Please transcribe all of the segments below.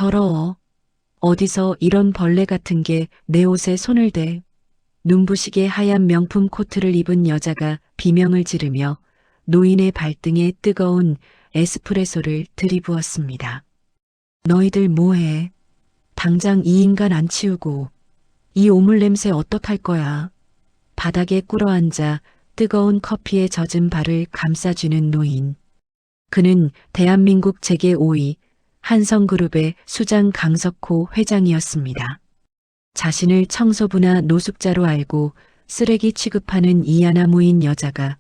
더러워. 어디서 이런 벌레 같은 게 내 옷에 손을 대. 눈부시게 하얀 명품 코트를 입은 여자가 비명을 지르며 노인의 발등에 뜨거운 에스프레소를 들이부었습니다. 너희들 뭐해? 당장 이 인간 안 치우고 이 오물 냄새 어떡할 거야? 바닥에 꿇어앉아 뜨거운 커피에 젖은 발을 감싸주는 노인. 그는 대한민국 제5위 한성그룹의 수장 강석호 회장이었습니다. 자신을 청소부나 노숙자로 알고 쓰레기 취급하는 이하나무인 여자가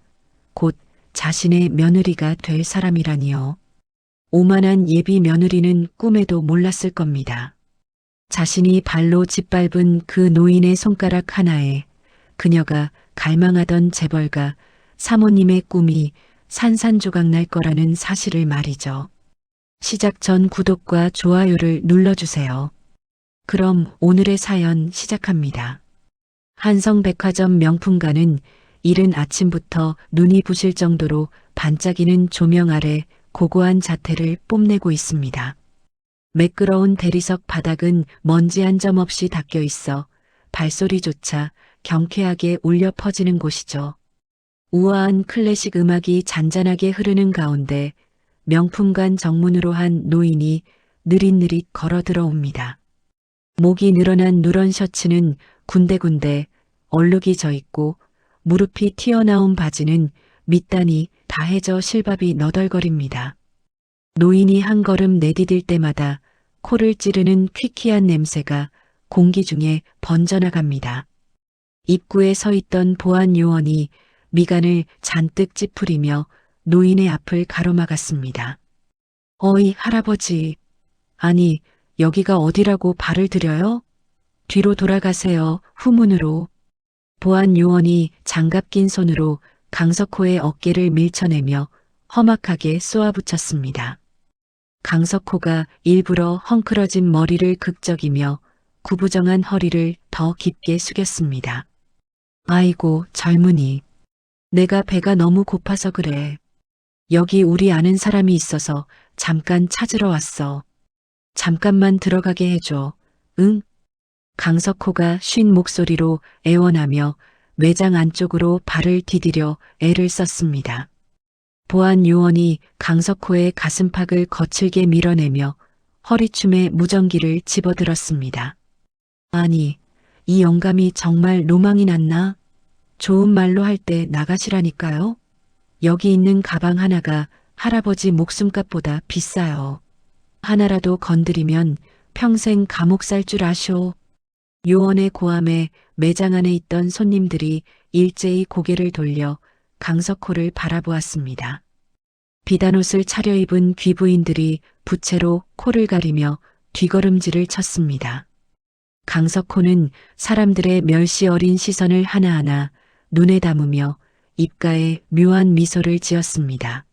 곧 자신의 며느리가 될 사람이라니요. 오만한 예비 며느리는 꿈에도 몰랐을 겁니다. 자신이 발로 짓밟은 그 노인의 손가락 하나에 그녀가 갈망하던 재벌가 사모님의 꿈이 산산조각 날 거라는 사실을 말이죠. 시작 전 구독과 좋아요를 눌러주세요. 그럼 오늘의 사연 시작합니다. 한성백화점 명품관은 이른 아침부터 눈이 부실 정도로 반짝이는 조명 아래 고고한 자태를 뽐내고 있습니다. 매끄러운 대리석 바닥은 먼지 한 점 없이 닦여 있어 발소리조차 경쾌하게 울려 퍼지는 곳이죠. 우아한 클래식 음악이 잔잔하게 흐르는 가운데 명품관 정문으로 한 노인이 느릿느릿 걸어 들어옵니다. 목이 늘어난 누런 셔츠는 군데군데 얼룩이 져 있고 무릎이 튀어나온 바지는 밑단이 다해져 실밥이 너덜거립니다. 노인이 한 걸음 내디딜 때마다 코를 찌르는 퀴퀴한 냄새가 공기 중에 번져나갑니다. 입구에 서 있던 보안 요원이 미간을 잔뜩 찌푸리며 노인의 앞을 가로막았습니다. 어이 할아버지, 아니 여기가 어디라고 발을 들여요? 뒤로 돌아가세요. 후문으로. 보안 요원이 장갑 낀 손으로 강석호의 어깨를 밀쳐내며 험악하게 쏘아붙였습니다. 강석호가 일부러 헝클어진 머리를 극적이며 구부정한 허리를 더 깊게 숙였습니다. 아이고 젊은이, 내가 배가 너무 고파서 그래. 여기 우리 아는 사람이 있어서 잠깐 찾으러 왔어. 잠깐만 들어가게 해줘. 응? 강석호가 쉰 목소리로 애원하며 매장 안쪽으로 발을 디디려 애를 썼습니다. 보안 요원이 강석호의 가슴팍을 거칠게 밀어내며 허리춤에 무전기를 집어들었습니다. 아니, 이 영감이 정말 로망이 났나? 좋은 말로 할 때 나가시라니까요. 여기 있는 가방 하나가 할아버지 목숨값보다 비싸요. 하나라도 건드리면 평생 감옥 살 줄 아쇼. 요원의 고함에 매장 안에 있던 손님들이 일제히 고개를 돌려 강석호를 바라보았습니다. 비단옷을 차려입은 귀부인들이 부채로 코를 가리며 뒤걸음질을 쳤습니다. 강석호는 사람들의 멸시 어린 시선을 하나하나 눈에 담으며 입가에 묘한 미소를 지었습니다.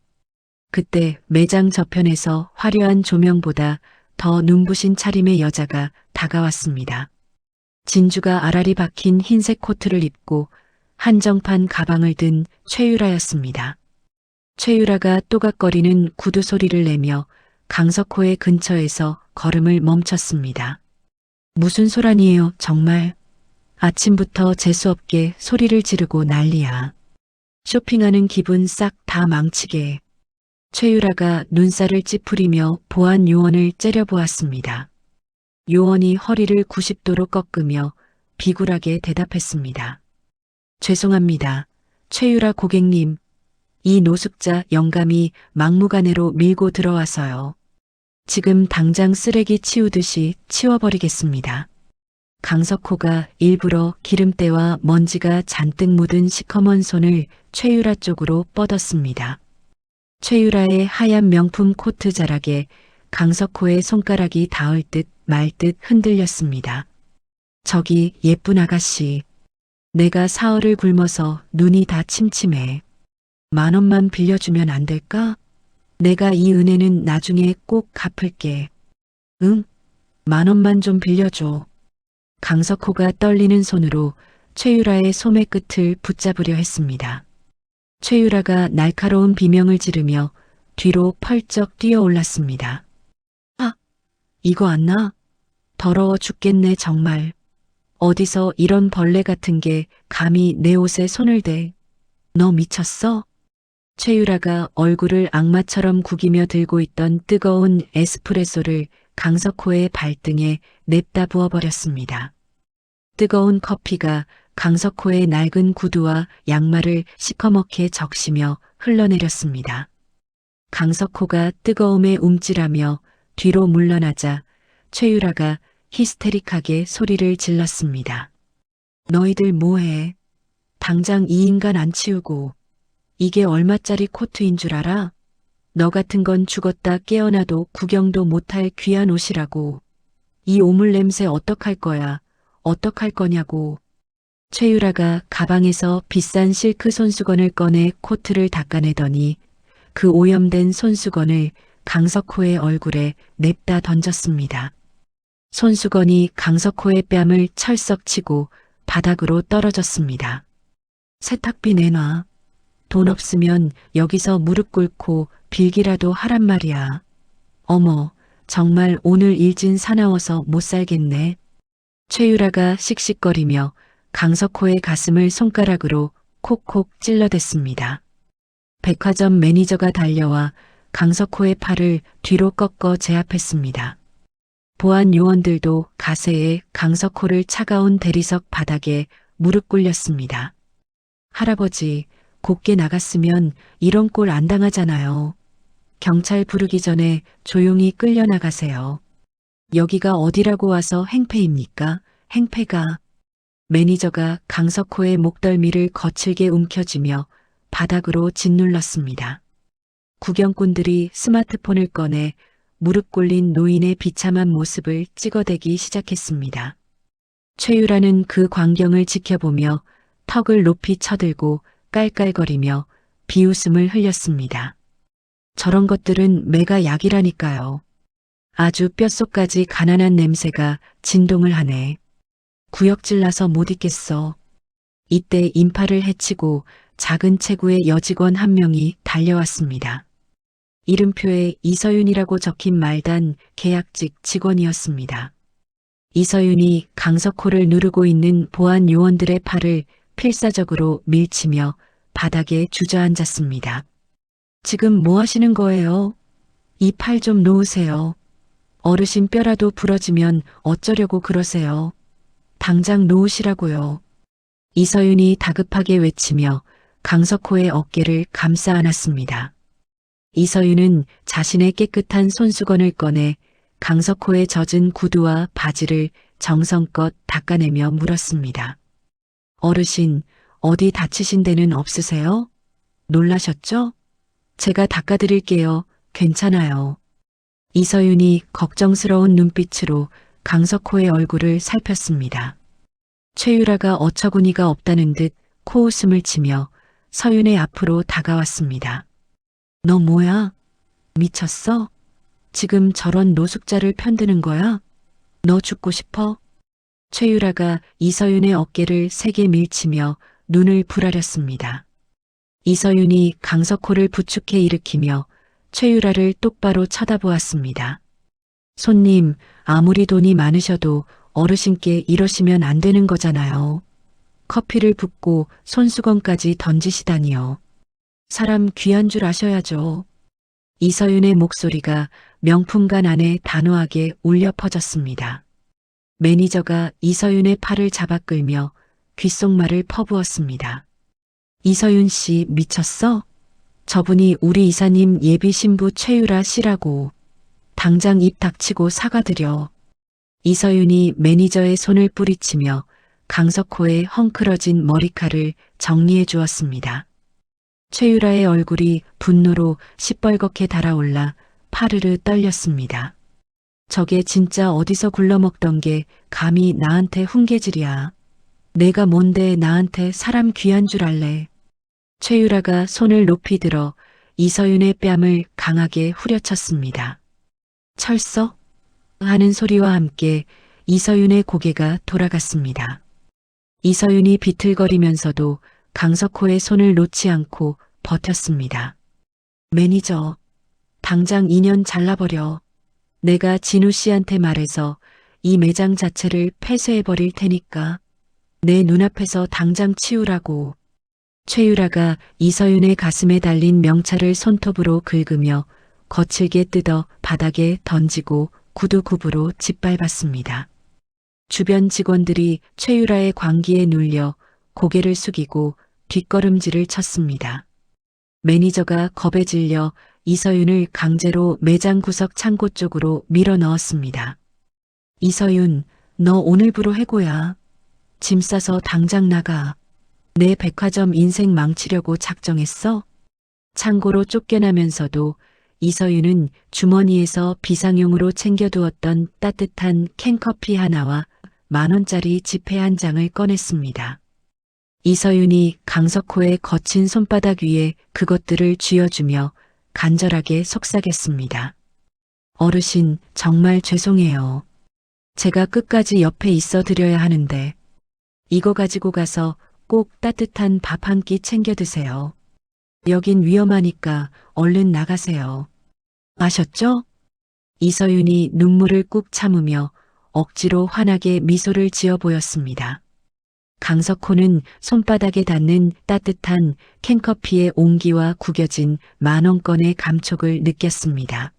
그때 매장 저편에서 화려한 조명보다 더 눈부신 차림의 여자가 다가왔습니다. 진주가 알알이 박힌 흰색 코트를 입고 한정판 가방을 든 최유라였습니다. 최유라가 또각거리는 구두 소리를 내며 강석호의 근처에서 걸음을 멈췄습니다. 무슨 소란이에요, 정말. 아침부터 재수없게 소리를 지르고 난리야. 쇼핑하는 기분 싹 다 망치게. 최유라가 눈살을 찌푸리며 보안 요원을 째려보았습니다. 요원이 허리를 90도로 꺾으며 비굴하게 대답했습니다. 죄송합니다. 최유라 고객님, 이 노숙자 영감이 막무가내로 밀고 들어와서요. 지금 당장 쓰레기 치우듯이 치워버리겠습니다. 강석호가 일부러 기름때와 먼지가 잔뜩 묻은 시커먼 손을 최유라 쪽으로 뻗었습니다. 최유라의 하얀 명품 코트 자락에 강석호의 손가락이 닿을 듯 말 듯 흔들렸습니다. 저기 예쁜 아가씨, 내가 사흘을 굶어서 눈이 다 침침해. 10,000원만 빌려주면 안 될까? 내가 이 은혜는 나중에 꼭 갚을게. 응? 10,000원만 좀 빌려줘. 강석호가 떨리는 손으로 최유라의 소매 끝을 붙잡으려 했습니다. 최유라가 날카로운 비명을 지르며 뒤로 펄쩍 뛰어올랐습니다. 아, 이거 안 나? 더러워 죽겠네 정말. 어디서 이런 벌레 같은 게 감히 내 옷에 손을 대. 너 미쳤어? 최유라가 얼굴을 악마처럼 구기며 들고 있던 뜨거운 에스프레소를 강석호의 발등에 냅다 부어버렸습니다. 뜨거운 커피가 강석호의 낡은 구두와 양말을 시커멓게 적시며 흘러내렸습니다. 강석호가 뜨거움에 움찔하며 뒤로 물러나자 최유라가 히스테릭하게 소리를 질렀습니다. 너희들 뭐해? 당장 이 인간 안 치우고. 이게 얼마짜리 코트인 줄 알아? 너 같은 건 죽었다 깨어나도 구경도 못할 귀한 옷이라고. 이 오물 냄새 어떡할 거야? 어떡할 거냐고. 최유라가 가방에서 비싼 실크 손수건을 꺼내 코트를 닦아내더니 그 오염된 손수건을 강석호의 얼굴에 냅다 던졌습니다. 손수건이 강석호의 뺨을 철썩 치고 바닥으로 떨어졌습니다. 세탁비 내놔. 돈 없으면 여기서 무릎 꿇고 빌기라도 하란 말이야. 어머, 정말 오늘 일진 사나워서 못 살겠네. 최유라가 씩씩거리며 강석호의 가슴을 손가락으로 콕콕 찔러댔습니다. 백화점 매니저가 달려와 강석호의 팔을 뒤로 꺾어 제압했습니다. 보안 요원들도 가세에 강석호를 차가운 대리석 바닥에 무릎 꿇렸습니다. 할아버지, 곱게 나갔으면 이런 꼴 안 당하잖아요. 경찰 부르기 전에 조용히 끌려나가세요. 여기가 어디라고 와서 행패입니까? 행패가. 매니저가 강석호의 목덜미를 거칠게 움켜쥐며 바닥으로 짓눌렀습니다. 구경꾼들이 스마트폰을 꺼내 무릎 꿇린 노인의 비참한 모습을 찍어대기 시작했습니다. 최유라는 그 광경을 지켜보며 턱을 높이 쳐들고 깔깔거리며 비웃음을 흘렸습니다. 저런 것들은 매가 약이라니까요. 아주 뼛속까지 가난한 냄새가 진동을 하네. 구역질 나서 못 있겠어. 이때 인파를 해치고 작은 체구의 여직원 한 명이 달려왔습니다. 이름표에 이서윤이라고 적힌 말단 계약직 직원이었습니다. 이서윤이 강석호를 누르고 있는 보안 요원들의 팔을 필사적으로 밀치며 바닥에 주저앉았습니다. 지금 뭐 하시는 거예요? 이 팔 좀 놓으세요. 어르신 뼈라도 부러지면 어쩌려고 그러세요. 당장 놓으시라고요. 이서윤이 다급하게 외치며 강석호의 어깨를 감싸 안았습니다. 이서윤은 자신의 깨끗한 손수건을 꺼내 강석호의 젖은 구두와 바지를 정성껏 닦아내며 물었습니다. 어르신, 어디 다치신 데는 없으세요? 놀라셨죠? 제가 닦아드릴게요. 괜찮아요. 이서윤이 걱정스러운 눈빛으로 강석호의 얼굴을 살폈습니다. 최유라가 어처구니가 없다는 듯 코웃음을 치며 서윤의 앞으로 다가왔습니다. 너 뭐야? 미쳤어? 지금 저런 노숙자를 편드는 거야? 너 죽고 싶어? 최유라가 이서윤의 어깨를 세게 밀치며 눈을 부라렸습니다. 이서윤이 강석호를 부축해 일으키며 최유라를 똑바로 쳐다보았습니다. 손님, 아무리 돈이 많으셔도 어르신께 이러시면 안 되는 거잖아요. 커피를 붓고 손수건까지 던지시다니요. 사람 귀한 줄 아셔야죠. 이서윤의 목소리가 명품관 안에 단호하게 울려 퍼졌습니다. 매니저가 이서윤의 팔을 잡아 끌며 귓속말을 퍼부었습니다. 이서윤 씨 미쳤어? 저분이 우리 이사님 예비 신부 최유라 씨라고. 당장 입 닥치고 사과드려. 이서윤이 매니저의 손을 뿌리치며 강석호의 헝클어진 머리칼을 정리해 주었습니다. 최유라의 얼굴이 분노로 시뻘겋게 달아올라 파르르 떨렸습니다. 저게 진짜 어디서 굴러먹던 게 감히 나한테 훈계질이야. 내가 뭔데 나한테 사람 귀한 줄 알래. 최유라가 손을 높이 들어 이서윤의 뺨을 강하게 후려쳤습니다. 철썩 하는 소리와 함께 이서윤의 고개가 돌아갔습니다. 이서윤이 비틀거리면서도 강석호의 손을 놓지 않고 버텼습니다. 매니저, 당장 인연 잘라버려. 내가 진우 씨한테 말해서 이 매장 자체를 폐쇄해버릴 테니까 내 눈앞에서 당장 치우라고. 최유라가 이서윤의 가슴에 달린 명찰을 손톱으로 긁으며 거칠게 뜯어 바닥에 던지고 구두굽으로 짓밟았습니다. 주변 직원들이 최유라의 광기에 눌려 고개를 숙이고 뒷걸음질을 쳤습니다. 매니저가 겁에 질려 이서윤을 강제로 매장 구석 창고 쪽으로 밀어 넣었습니다. 이서윤, 너 오늘부로 해고야. 짐 싸서 당장 나가. 내 백화점 인생 망치려고 작정했어? 창고로 쫓겨나면서도 이서윤은 주머니에서 비상용으로 챙겨두었던 따뜻한 캔커피 하나와 10,000원짜리 지폐 한 장을 꺼냈습니다. 이서윤이 강석호의 거친 손바닥 위에 그것들을 쥐어주며 간절하게 속삭였습니다. 어르신, 정말 죄송해요. 제가 끝까지 옆에 있어 드려야 하는데 이거 가지고 가서 꼭 따뜻한 밥 한 끼 챙겨 드세요. 여긴 위험하니까 얼른 나가세요. 아셨죠? 이서윤이 눈물을 꾹 참으며 억지로 환하게 미소를 지어 보였습니다. 강석호는 손바닥에 닿는 따뜻한 캔커피의 온기와 구겨진 10,000원권의 감촉을 느꼈습니다.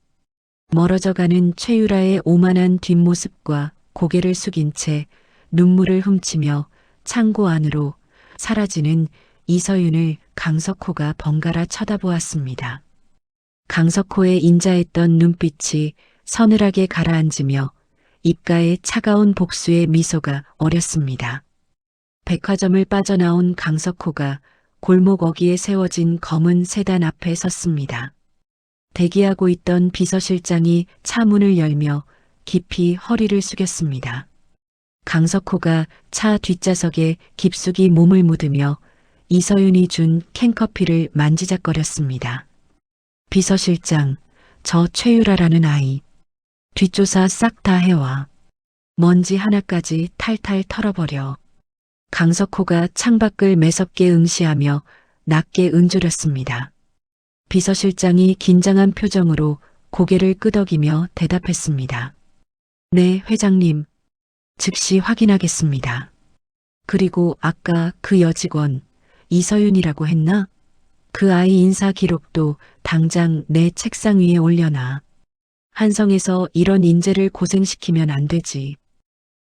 멀어져가는 최유라의 오만한 뒷모습과 고개를 숙인 채 눈물을 훔치며 창고 안으로 사라지는 이서윤을 강석호가 번갈아 쳐다보았습니다. 강석호의 인자했던 눈빛이 서늘하게 가라앉으며 입가에 차가운 복수의 미소가 어렸습니다. 백화점을 빠져나온 강석호가 골목 어귀에 세워진 검은 세단 앞에 섰습니다. 대기하고 있던 비서실장이 차 문을 열며 깊이 허리를 숙였습니다. 강석호가 차 뒷좌석에 깊숙이 몸을 묻으며 이서윤이 준 캔커피를 만지작거렸습니다. 비서실장, 저 최유라라는 아이. 뒷조사 싹 다 해와. 먼지 하나까지 탈탈 털어버려. 강석호가 창밖을 매섭게 응시하며 낮게 은조렸습니다. 비서실장이 긴장한 표정으로 고개를 끄덕이며 대답했습니다. 네, 회장님. 즉시 확인하겠습니다. 그리고 아까 그 여직원 이서윤이라고 했나? 그 아이 인사 기록도 당장 내 책상 위에 올려놔. 한성에서 이런 인재를 고생시키면 안 되지.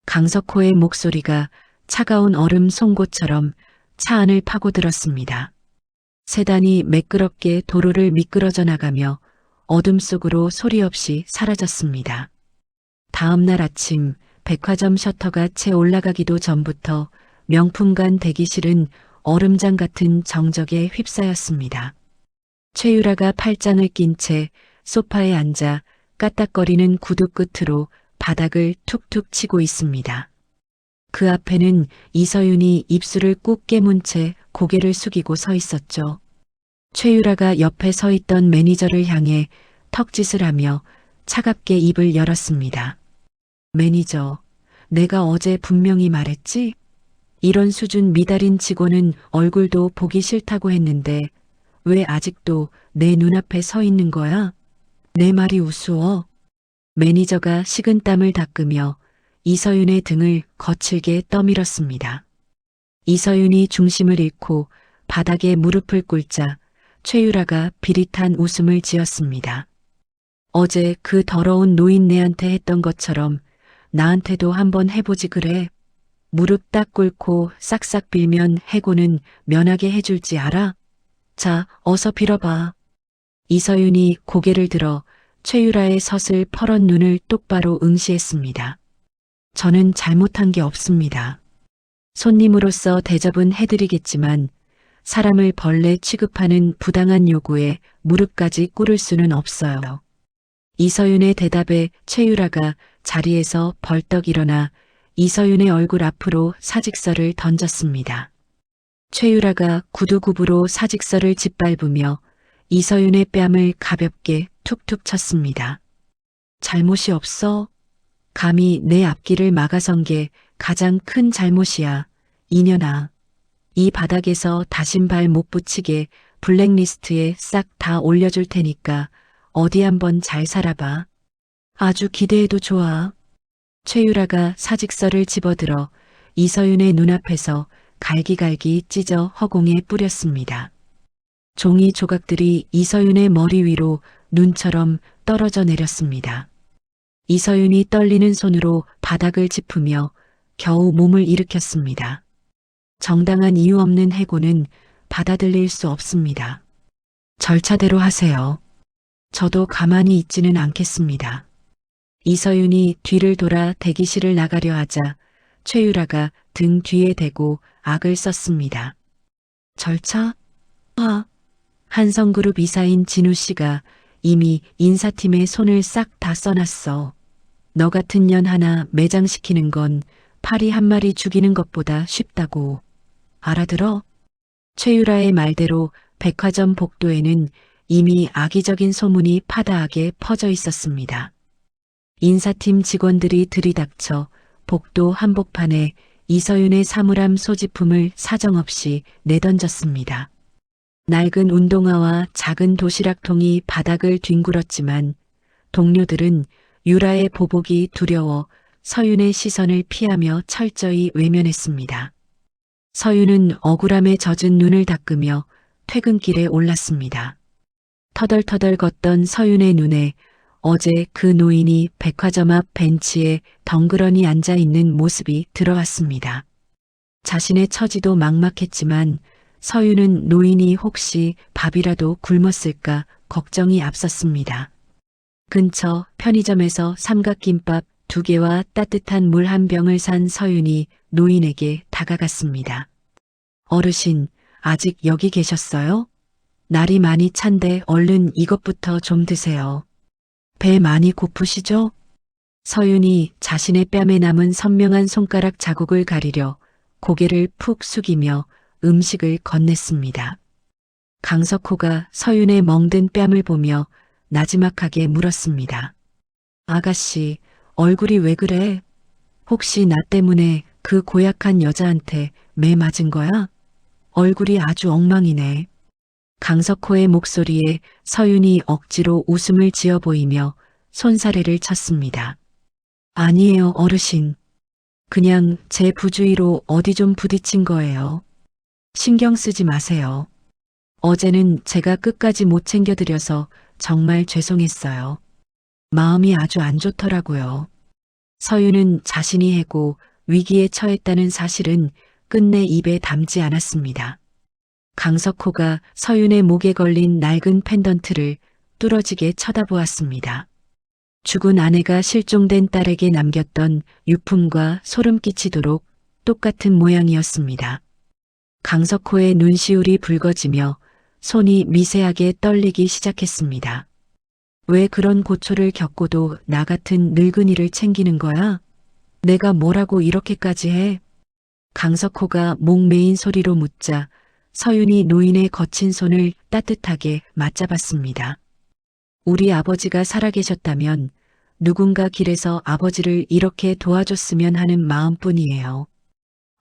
강석호의 목소리가 차가운 얼음 송곳처럼 차 안을 파고들었습니다. 세단이 매끄럽게 도로를 미끄러져 나가며 어둠 속으로 소리 없이 사라졌습니다. 다음 날 아침 백화점 셔터가 채 올라가기도 전부터 명품관 대기실은 얼음장 같은 정적에 휩싸였습니다. 최유라가 팔짱을 낀 채 소파에 앉아 까딱거리는 구두 끝으로 바닥을 툭툭 치고 있습니다. 그 앞에는 이서윤이 입술을 꾹 깨문 채 고개를 숙이고 서 있었죠. 최유라가 옆에 서 있던 매니저를 향해 턱짓을 하며 차갑게 입을 열었습니다. 매니저, 내가 어제 분명히 말했지? 이런 수준 미달인 직원은 얼굴도 보기 싫다고 했는데 왜 아직도 내 눈앞에 서 있는 거야? 내 말이 우스워? 매니저가 식은땀을 닦으며 이서윤의 등을 거칠게 떠밀었습니다. 이서윤이 중심을 잃고 바닥에 무릎을 꿇자 최유라가 비릿한 웃음을 지었습니다. 어제 그 더러운 노인네한테 했던 것처럼 나한테도 한번 해보지 그래. 무릎 딱 꿇고 싹싹 빌면 해고는 면하게 해줄지 알아? 자, 어서 빌어봐. 이서윤이 고개를 들어 최유라의 서슬 퍼런 눈을 똑바로 응시했습니다. 저는 잘못한 게 없습니다. 손님으로서 대접은 해드리겠지만 사람을 벌레 취급하는 부당한 요구에 무릎까지 꿇을 수는 없어요. 이서윤의 대답에 최유라가 자리에서 벌떡 일어나 이서윤의 얼굴 앞으로 사직서를 던졌습니다. 최유라가 구두굽으로 사직서를 짓밟으며 이서윤의 뺨을 가볍게 툭툭 쳤습니다. 잘못이 없어? 감히 내 앞길을 막아선 게 가장 큰 잘못이야. 이년아. 이 바닥에서 다신 발 못 붙이게 블랙리스트에 싹 다 올려줄 테니까 어디 한번 잘 살아봐. 아주 기대해도 좋아. 최유라가 사직서를 집어들어 이서윤의 눈앞에서 갈기갈기 찢어 허공에 뿌렸습니다. 종이 조각들이 이서윤의 머리 위로 눈처럼 떨어져 내렸습니다. 이서윤이 떨리는 손으로 바닥을 짚으며 겨우 몸을 일으켰습니다. 정당한 이유 없는 해고는 받아들일 수 없습니다. 절차대로 하세요. 저도 가만히 있지는 않겠습니다. 이서윤이 뒤를 돌아 대기실을 나가려 하자 최유라가 등 뒤에 대고 악을 썼습니다. 절차? 한성그룹 이사인 진우 씨가 이미 인사팀에 손을 싹 다 써놨어. 너 같은 년 하나 매장시키는 건 파리 한 마리 죽이는 것보다 쉽다고. 알아들어? 최유라의 말대로 백화점 복도에는 이미 악의적인 소문이 파다하게 퍼져 있었습니다. 인사팀 직원들이 들이닥쳐 복도 한복판에 이서윤의 사물함 소지품을 사정없이 내던졌습니다. 낡은 운동화와 작은 도시락통이 바닥을 뒹굴었지만 동료들은 유라의 보복이 두려워 서윤의 시선을 피하며 철저히 외면했습니다. 서윤은 억울함에 젖은 눈을 닦으며 퇴근길에 올랐습니다. 터덜터덜 걷던 서윤의 눈에 어제 그 노인이 백화점 앞 벤치에 덩그러니 앉아 있는 모습이 들어왔습니다. 자신의 처지도 막막했지만 서윤은 노인이 혹시 밥이라도 굶었을까 걱정이 앞섰습니다. 근처 편의점에서 삼각김밥 2개와 따뜻한 물 1병을 산 서윤이 노인에게 다가갔습니다. 어르신, 아직 여기 계셨어요? 날이 많이 찬데 얼른 이것부터 좀 드세요. 배 많이 고프시죠? 서윤이 자신의 뺨에 남은 선명한 손가락 자국을 가리려 고개를 푹 숙이며 음식을 건넸습니다. 강석호가 서윤의 멍든 뺨을 보며 나지막하게 물었습니다. 아가씨, 얼굴이 왜 그래? 혹시 나 때문에 그 고약한 여자한테 매 맞은 거야? 얼굴이 아주 엉망이네. 강석호의 목소리에 서윤이 억지로 웃음을 지어 보이며 손사래를 쳤습니다. 아니에요, 어르신. 그냥 제 부주의로 어디 좀 부딪힌 거예요. 신경 쓰지 마세요. 어제는 제가 끝까지 못 챙겨드려서 정말 죄송했어요. 마음이 아주 안 좋더라고요. 서윤은 자신이 해고 위기에 처했다는 사실은 끝내 입에 담지 않았습니다. 강석호가 서윤의 목에 걸린 낡은 펜던트를 뚫어지게 쳐다보았습니다. 죽은 아내가 실종된 딸에게 남겼던 유품과 소름 끼치도록 똑같은 모양이었습니다. 강석호의 눈시울이 붉어지며 손이 미세하게 떨리기 시작했습니다. 왜 그런 고초를 겪고도 나 같은 늙은이를 챙기는 거야? 내가 뭐라고 이렇게까지 해? 강석호가 목 메인 소리로 묻자 서윤이 노인의 거친 손을 따뜻하게 맞잡았습니다. 우리 아버지가 살아계셨다면 누군가 길에서 아버지를 이렇게 도와줬으면 하는 마음뿐이에요.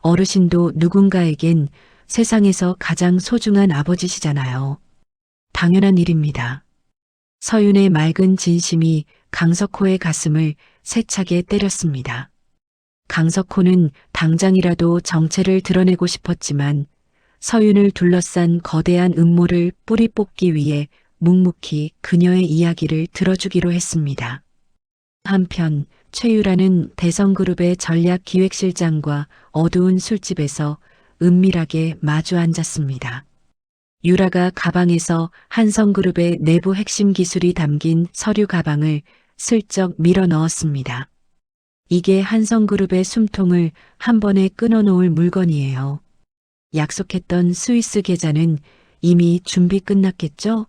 어르신도 누군가에겐 세상에서 가장 소중한 아버지시잖아요. 당연한 일입니다. 서윤의 맑은 진심이 강석호의 가슴을 세차게 때렸습니다. 강석호는 당장이라도 정체를 드러내고 싶었지만 서윤을 둘러싼 거대한 음모를 뿌리 뽑기 위해 묵묵히 그녀의 이야기를 들어주기로 했습니다. 한편 최유라는 대성그룹의 전략기획실장과 어두운 술집에서 은밀하게 마주 앉았습니다. 유라가 가방에서 한성그룹의 내부 핵심 기술이 담긴 서류 가방을 슬쩍 밀어 넣었습니다. 이게 한성그룹의 숨통을 한 번에 끊어놓을 물건이에요. 약속했던 스위스 계좌는 이미 준비 끝났겠죠?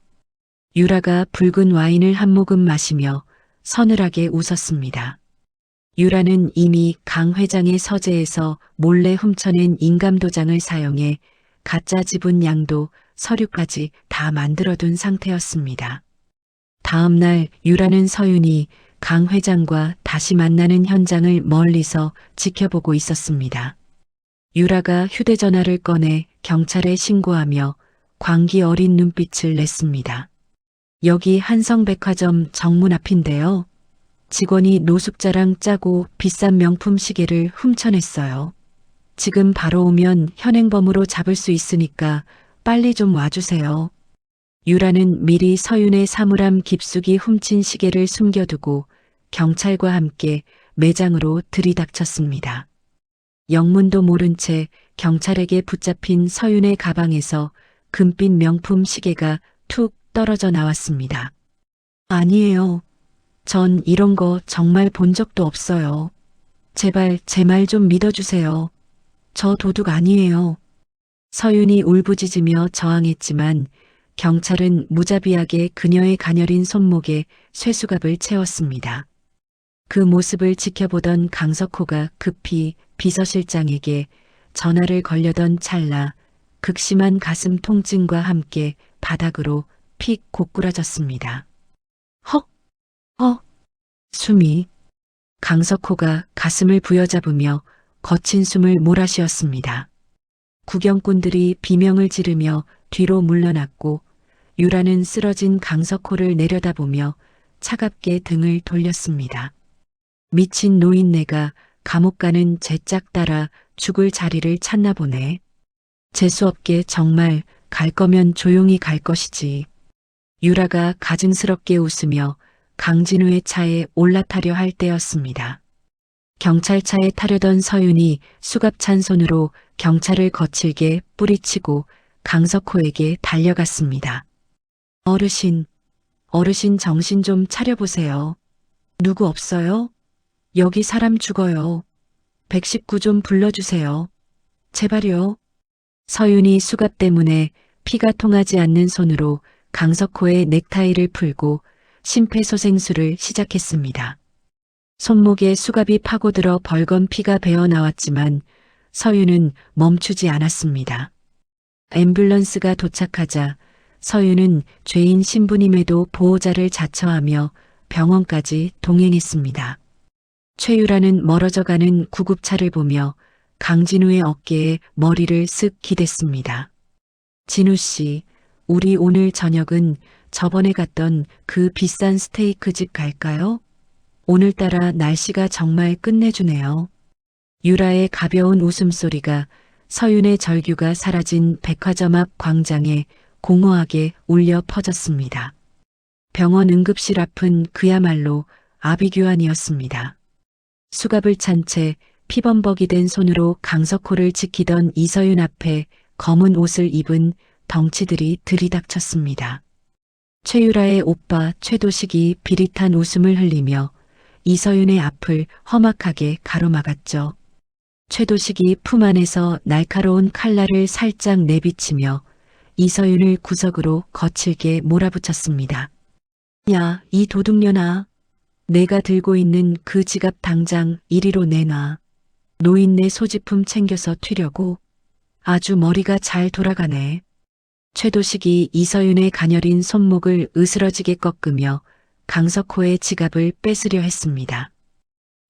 유라가 붉은 와인을 한 모금 마시며 서늘하게 웃었습니다. 유라는 이미 강 회장의 서재에서 몰래 훔쳐낸 인감도장을 사용해 가짜 지분 양도 서류까지 다 만들어둔 상태였습니다. 다음 날 유라는 서윤이 강 회장과 다시 만나는 현장을 멀리서 지켜보고 있었습니다. 유라가 휴대전화를 꺼내 경찰에 신고하며 광기 어린 눈빛을 냈습니다. 여기 한성백화점 정문 앞인데요. 직원이 노숙자랑 짜고 비싼 명품 시계를 훔쳐냈어요. 지금 바로 오면 현행범으로 잡을 수 있으니까 빨리 좀 와주세요. 유라는 미리 서윤의 사물함 깊숙이 훔친 시계를 숨겨두고 경찰과 함께 매장으로 들이닥쳤습니다. 영문도 모른 채 경찰에게 붙잡힌 서윤의 가방에서 금빛 명품 시계가 툭 떨어져 나왔습니다. 아니에요. 전 이런 거 정말 본 적도 없어요. 제발 제 말 좀 믿어주세요. 저 도둑 아니에요. 서윤이 울부짖으며 저항했지만 경찰은 무자비하게 그녀의 가녀린 손목에 쇠수갑을 채웠습니다. 그 모습을 지켜보던 강석호가 급히 비서실장에게 전화를 걸려던 찰나 극심한 가슴 통증과 함께 바닥으로 픽 고꾸라졌습니다. 헉! 숨이. 강석호가 가슴을 부여잡으며 거친 숨을 몰아쉬었습니다. 구경꾼들이 비명을 지르며 뒤로 물러났고 유라는 쓰러진 강석호를 내려다보며 차갑게 등을 돌렸습니다. 미친 노인네가 감옥 가는 제 짝 따라 죽을 자리를 찾나 보네. 재수없게 정말 갈 거면 조용히 갈 것이지. 유라가 가증스럽게 웃으며 강진우의 차에 올라타려 할 때였습니다. 경찰차에 타려던 서윤이 수갑찬 손으로 경찰을 거칠게 뿌리치고 강석호에게 달려갔습니다. 어르신 정신 좀 차려보세요. 누구 없어요? 여기 사람 죽어요. 119 좀 불러주세요. 제발요. 서윤이 수갑 때문에 피가 통하지 않는 손으로 강석호의 넥타이를 풀고 심폐소생술을 시작했습니다. 손목에 수갑이 파고들어 벌건 피가 배어 나왔지만 서윤은 멈추지 않았습니다. 앰뷸런스가 도착하자 서윤은 죄인 신부님에도 보호자를 자처하며 병원까지 동행했습니다. 최유라는 멀어져가는 구급차를 보며 강진우의 어깨에 머리를 쓱 기댔습니다. 진우 씨, 우리 오늘 저녁은 저번에 갔던 그 비싼 스테이크 집 갈까요? 오늘따라 날씨가 정말 끝내주네요. 유라의 가벼운 웃음소리가 서윤의 절규가 사라진 백화점 앞 광장에 공허하게 울려 퍼졌습니다. 병원 응급실 앞은 그야말로 아비규환이었습니다. 수갑을 찬 채 피범벅이 된 손으로 강석호를 지키던 이서윤 앞에 검은 옷을 입은 덩치들이 들이닥쳤습니다. 최유라의 오빠 최도식이 비릿한 웃음을 흘리며 이서윤의 앞을 험악하게 가로막았죠. 최도식이 품 안에서 날카로운 칼날을 살짝 내비치며 이서윤을 구석으로 거칠게 몰아붙였습니다. 야, 이 도둑년아. 내가 들고 있는 그 지갑 당장 이리로 내놔. 노인네 소지품 챙겨서 튀려고. 아주 머리가 잘 돌아가네. 최도식이 이서윤의 가녀린 손목을 으스러지게 꺾으며 강석호의 지갑을 뺏으려 했습니다.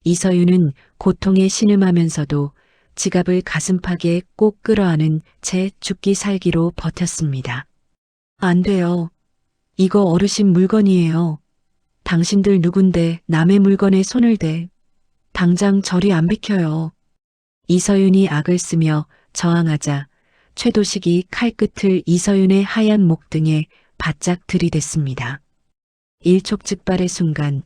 이서윤은 고통에 신음하면서도 지갑을 가슴팍에 꼭 끌어안은 채 죽기 살기로 버텼습니다. 안 돼요. 이거 어르신 물건이에요. 당신들 누군데 남의 물건에 손을 대. 당장 저리 안 비켜요. 이서윤이 악을 쓰며 저항하자 최도식이 칼끝을 이서윤의 하얀 목등에 바짝 들이댔습니다. 일촉즉발의 순간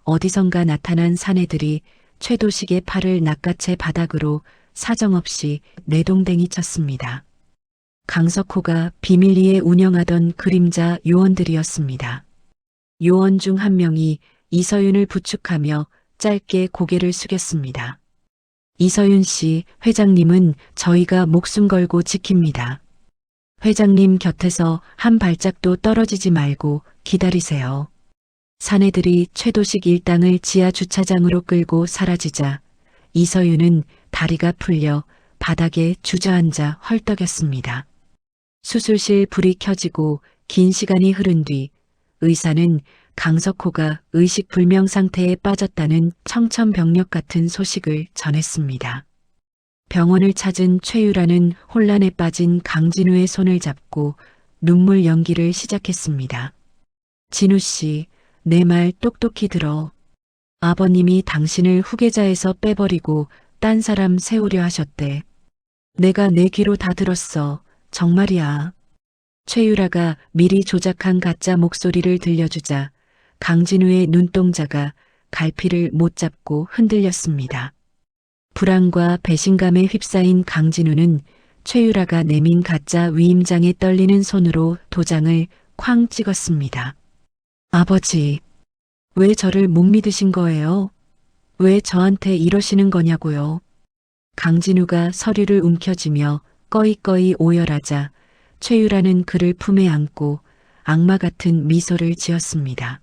어디선가 나타난 사내들이 최도식의 팔을 낚아채 바닥으로 사정없이 내동댕이 쳤습니다. 강석호가 비밀리에 운영하던 그림자 요원들이었습니다. 요원 중 한 명이 이서윤을 부축하며 짧게 고개를 숙였습니다. 이서윤 씨, 회장님은 저희가 목숨 걸고 지킵니다. 회장님 곁에서 한 발짝도 떨어지지 말고 기다리세요. 사내들이 최도식 일당을 지하 주차장으로 끌고 사라지자 이서윤은 다리가 풀려 바닥에 주저앉아 헐떡였습니다. 수술실 불이 켜지고 긴 시간이 흐른 뒤 의사는 강석호가 의식불명 상태에 빠졌다는 청천벽력 같은 소식을 전했습니다. 병원을 찾은 최유라는 혼란에 빠진 강진우의 손을 잡고 눈물 연기를 시작했습니다. 진우 씨, 내 말 똑똑히 들어. 아버님이 당신을 후계자에서 빼버리고 딴 사람 세우려 하셨대. 내가 내 귀로 다 들었어. 정말이야. 최유라가 미리 조작한 가짜 목소리를 들려주자 강진우의 눈동자가 갈피를 못 잡고 흔들렸습니다. 불안과 배신감에 휩싸인 강진우는 최유라가 내민 가짜 위임장에 떨리는 손으로 도장을 쾅 찍었습니다. 아버지, 왜 저를 못 믿으신 거예요? 왜 저한테 이러시는 거냐고요? 강진우가 서류를 움켜쥐며 꺼이꺼이 오열하자 최유라는 그를 품에 안고 악마 같은 미소를 지었습니다.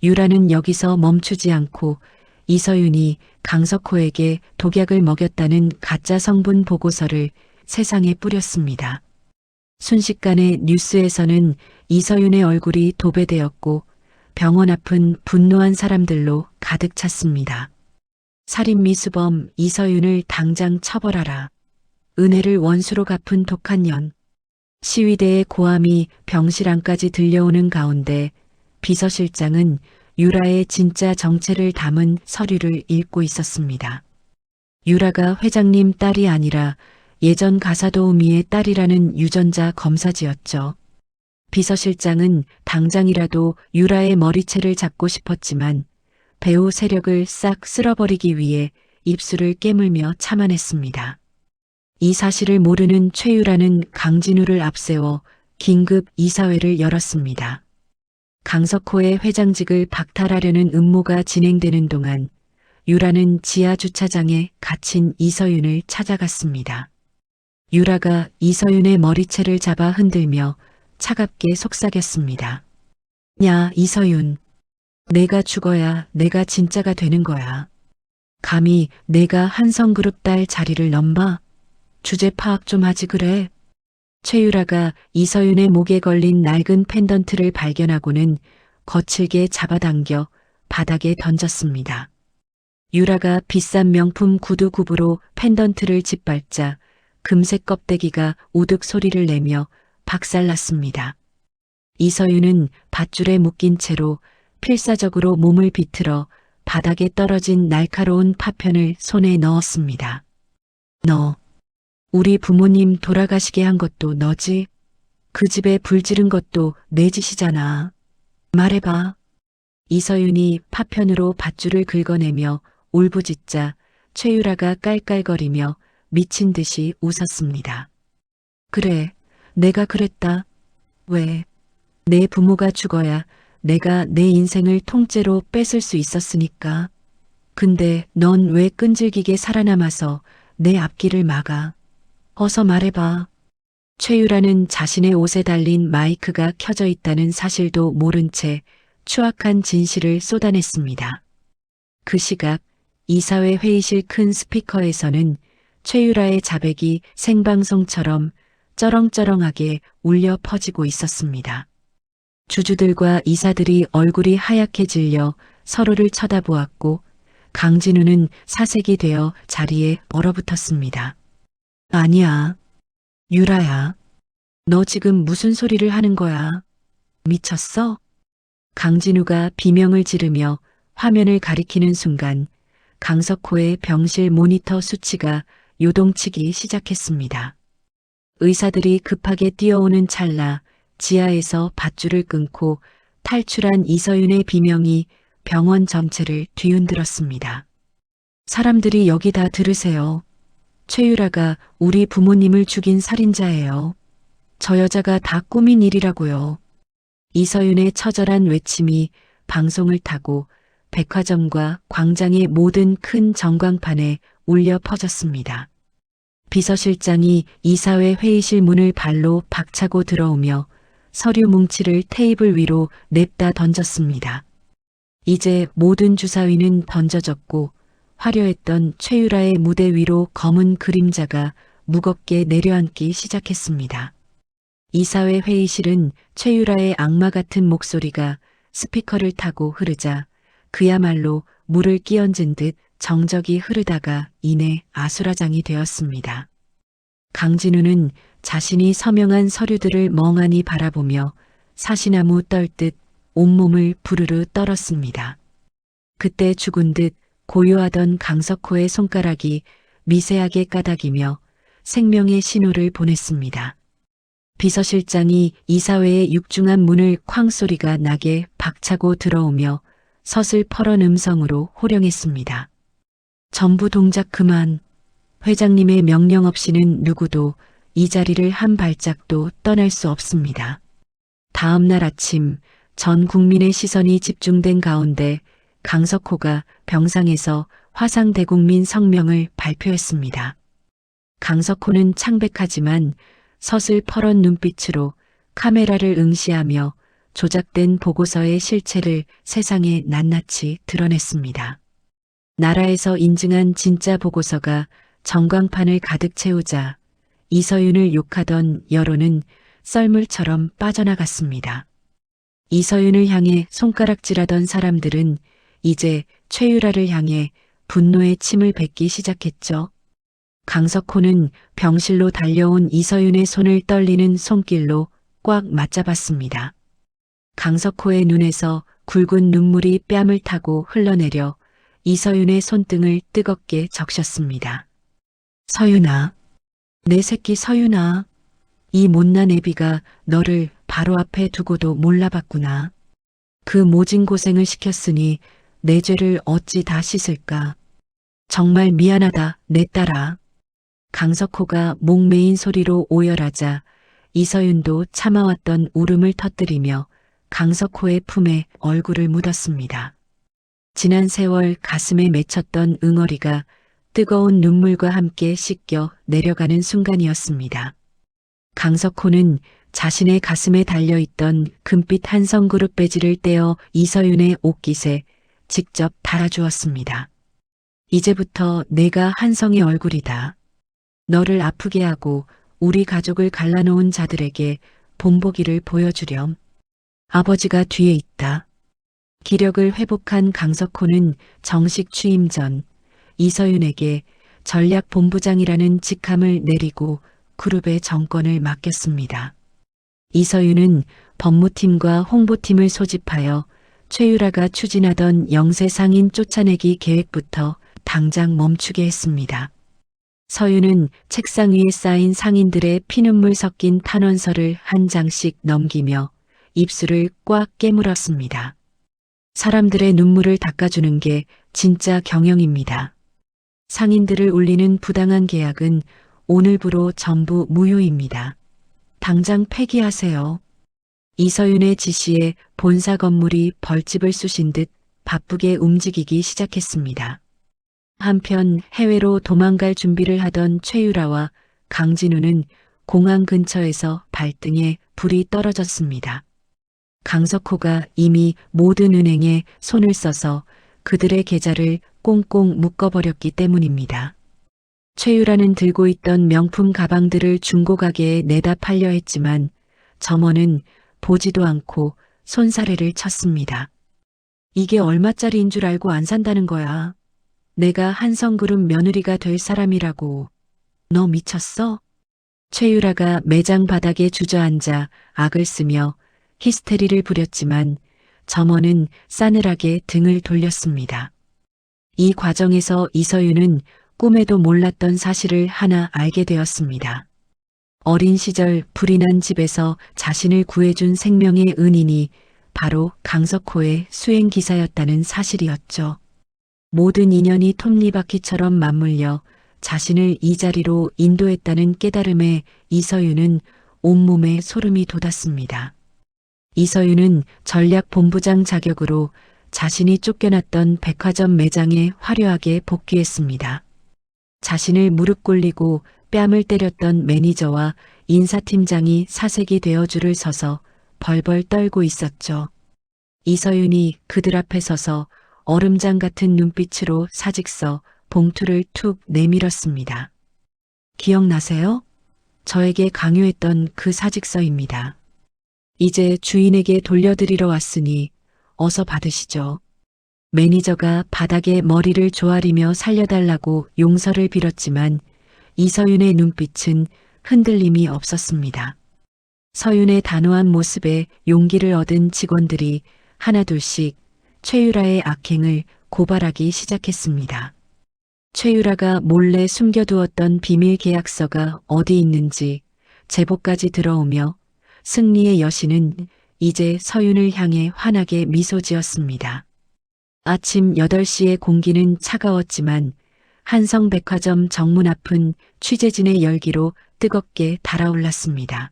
유라는 여기서 멈추지 않고 이서윤이 강석호에게 독약을 먹였다는 가짜 성분 보고서를 세상에 뿌렸습니다. 순식간에 뉴스에서는 이서윤의 얼굴이 도배되었고 병원 앞은 분노한 사람들로 가득 찼습니다. 살인미수범 이서윤을 당장 처벌하라. 은혜를 원수로 갚은 독한 년. 시위대의 고함이 병실 안까지 들려오는 가운데 비서실장은 유라의 진짜 정체를 담은 서류를 읽고 있었습니다. 유라가 회장님 딸이 아니라 예전 가사도우미의 딸이라는 유전자 검사지였죠. 비서실장은 당장이라도 유라의 머리채를 잡고 싶었지만 배우 세력을 싹 쓸어버리기 위해 입술을 깨물며 참아냈습니다. 이 사실을 모르는 최유라는 강진우를 앞세워 긴급 이사회를 열었습니다. 강석호의 회장직을 박탈하려는 음모가 진행되는 동안 유라는 지하 주차장에 갇힌 이서윤을 찾아갔습니다. 유라가 이서윤의 머리채를 잡아 흔들며 차갑게 속삭였습니다. 야, 이서윤. 내가 죽어야 내가 진짜가 되는 거야. 감히 내가 한성그룹 딸 자리를 넘봐? 주제 파악 좀 하지 그래. 최유라가 이서윤의 목에 걸린 낡은 펜던트를 발견하고는 거칠게 잡아당겨 바닥에 던졌습니다. 유라가 비싼 명품 구두 굽으로 펜던트를 짓밟자 금색 껍데기가 우득 소리를 내며 박살났습니다. 이서윤은 밧줄에 묶인 채로 필사적으로 몸을 비틀어 바닥에 떨어진 날카로운 파편을 손에 넣었습니다. 너, 우리 부모님 돌아가시게 한 것도 너지? 그 집에 불 지른 것도 내 짓이잖아. 말해봐. 이서윤이 파편으로 밧줄을 긁어내며 울부짖자 최유라가 깔깔거리며 미친 듯이 웃었습니다. 그래, 내가 그랬다. 왜? 내 부모가 죽어야 내가 내 인생을 통째로 뺏을 수 있었으니까. 근데 넌 왜 끈질기게 살아남아서 내 앞길을 막아? 어서 말해봐. 최유라는 자신의 옷에 달린 마이크가 켜져 있다는 사실도 모른 채 추악한 진실을 쏟아냈습니다. 그 시각 이사회 회의실 큰 스피커에서는 최유라의 자백이 생방송처럼 쩌렁쩌렁하게 울려 퍼지고 있었습니다. 주주들과 이사들이 얼굴이 하얗게 질려 서로를 쳐다보았고 강진우는 사색이 되어 자리에 얼어붙었습니다. 아니야. 유라야. 너 지금 무슨 소리를 하는 거야? 미쳤어? 강진우가 비명을 지르며 화면을 가리키는 순간 강석호의 병실 모니터 수치가 요동치기 시작했습니다. 의사들이 급하게 뛰어오는 찰나 지하에서 밧줄을 끊고 탈출한 이서윤의 비명이 병원 전체를 뒤흔들었습니다. 사람들이 여기 다 들으세요. 최유라가 우리 부모님을 죽인 살인자예요. 저 여자가 다 꾸민 일이라고요. 이서윤의 처절한 외침이 방송을 타고 백화점과 광장의 모든 큰 전광판에 울려 퍼졌습니다. 비서실장이 이사회 회의실 문을 발로 박차고 들어오며 서류 뭉치를 테이블 위로 냅다 던졌습니다. 이제 모든 주사위는 던져졌고 화려했던 최유라의 무대 위로 검은 그림자가 무겁게 내려앉기 시작했습니다. 이사회 회의실은 최유라의 악마 같은 목소리가 스피커를 타고 흐르자 그야말로 물을 끼얹은 듯 정적이 흐르다가 이내 아수라장이 되었습니다. 강진우는 자신이 서명한 서류들을 멍하니 바라보며 사시나무 떨듯 온몸을 부르르 떨었습니다. 그때 죽은 듯 고요하던 강석호의 손가락이 미세하게 까닥이며 생명의 신호를 보냈습니다. 비서실장이 이사회의 육중한 문을 쾅 소리가 나게 박차고 들어오며 서슬퍼런 음성으로 호령했습니다. 전부 동작 그만. 회장님의 명령 없이는 누구도 이 자리를 한 발짝도 떠날 수 없습니다. 다음 날 아침 전 국민의 시선이 집중된 가운데 강석호가 병상에서 화상대국민 성명을 발표했습니다. 강석호는 창백하지만 서슬퍼런 눈빛으로 카메라를 응시하며 조작된 보고서의 실체를 세상에 낱낱이 드러냈습니다. 나라에서 인증한 진짜 보고서가 전광판을 가득 채우자 이서윤을 욕하던 여론은 썰물처럼 빠져나갔습니다. 이서윤을 향해 손가락질하던 사람들은 이제 최유라를 향해 분노의 침을 뱉기 시작했죠. 강석호는 병실로 달려온 이서윤의 손을 떨리는 손길로 꽉 맞잡았습니다. 강석호의 눈에서 굵은 눈물이 뺨을 타고 흘러내려 이서윤의 손등을 뜨겁게 적셨습니다. 서윤아, 내 새끼 서윤아, 이 못난 애비가 너를 바로 앞에 두고도 몰라봤구나. 그 모진 고생을 시켰으니 내 죄를 어찌 다 씻을까. 정말 미안하다, 내 딸아. 강석호가 목매인 소리로 오열하자 이서윤도 참아왔던 울음을 터뜨리며 강석호의 품에 얼굴을 묻었습니다. 지난 세월 가슴에 맺혔던 응어리가 뜨거운 눈물과 함께 씻겨 내려가는 순간이었습니다. 강석호는 자신의 가슴에 달려있던 금빛 한성그룹 배지를 떼어 이서윤의 옷깃에 직접 달아주었습니다. 이제부터 내가 한성의 얼굴이다. 너를 아프게 하고 우리 가족을 갈라놓은 자들에게 본보기를 보여주렴. 아버지가 뒤에 있다. 기력을 회복한 강석호는 정식 취임 전 이서윤에게 전략본부장이라는 직함을 내리고 그룹의 정권을 맡겼습니다. 이서윤은 법무팀과 홍보팀을 소집하여 최유라가 추진하던 영세 상인 쫓아내기 계획부터 당장 멈추게 했습니다. 서윤은 책상 위에 쌓인 상인들의 피눈물 섞인 탄원서를 한 장씩 넘기며 입술을 꽉 깨물었습니다. 사람들의 눈물을 닦아주는 게 진짜 경영입니다. 상인들을 울리는 부당한 계약은 오늘부로 전부 무효입니다. 당장 폐기하세요. 이서윤의 지시에 본사 건물이 벌집을 쑤신 듯 바쁘게 움직이기 시작했습니다. 한편 해외로 도망갈 준비를 하던 최유라와 강진우는 공항 근처에서 발등에 불이 떨어졌습니다. 강석호가 이미 모든 은행에 손을 써서 그들의 계좌를 꽁꽁 묶어버렸기 때문입니다. 최유라는 들고 있던 명품 가방들을 중고가게에 내다 팔려 했지만 점원은 보지도 않고 손사래를 쳤습니다. 이게 얼마짜리인 줄 알고 안 산다는 거야. 내가 한성그룹 며느리가 될 사람이라고. 너 미쳤어? 최유라가 매장 바닥에 주저앉아 악을 쓰며 히스테리를 부렸지만 점원은 싸늘하게 등을 돌렸습니다. 이 과정에서 이서윤은 꿈에도 몰랐던 사실을 하나 알게 되었습니다. 어린 시절 불이 난 집에서 자신을 구해준 생명의 은인이 바로 강석호의 수행기사였다는 사실이었죠. 모든 인연이 톱니바퀴처럼 맞물려 자신을 이 자리로 인도했다는 깨달음에 이서윤은 온몸에 소름이 돋았습니다. 이서윤은 전략본부장 자격으로 자신이 쫓겨났던 백화점 매장에 화려하게 복귀했습니다. 자신을 무릎 꿇리고 뺨을 때렸던 매니저와 인사팀장이 사색이 되어 줄을 서서 벌벌 떨고 있었죠. 이서윤이 그들 앞에 서서 얼음장 같은 눈빛으로 사직서 봉투를 툭 내밀었습니다. 기억나세요? 저에게 강요했던 그 사직서입니다. 이제 주인에게 돌려드리러 왔으니 어서 받으시죠. 매니저가 바닥에 머리를 조아리며 살려달라고 용서를 빌었지만 이서윤의 눈빛은 흔들림이 없었습니다. 서윤의 단호한 모습에 용기를 얻은 직원들이 하나둘씩 최유라의 악행을 고발하기 시작했습니다. 최유라가 몰래 숨겨두었던 비밀 계약서가 어디 있는지 제보까지 들어오며 승리의 여신은 이제 서윤을 향해 환하게 미소 지었습니다. 아침 8시의 공기는 차가웠지만 한성백화점 정문 앞은 취재진의 열기로 뜨겁게 달아올랐습니다.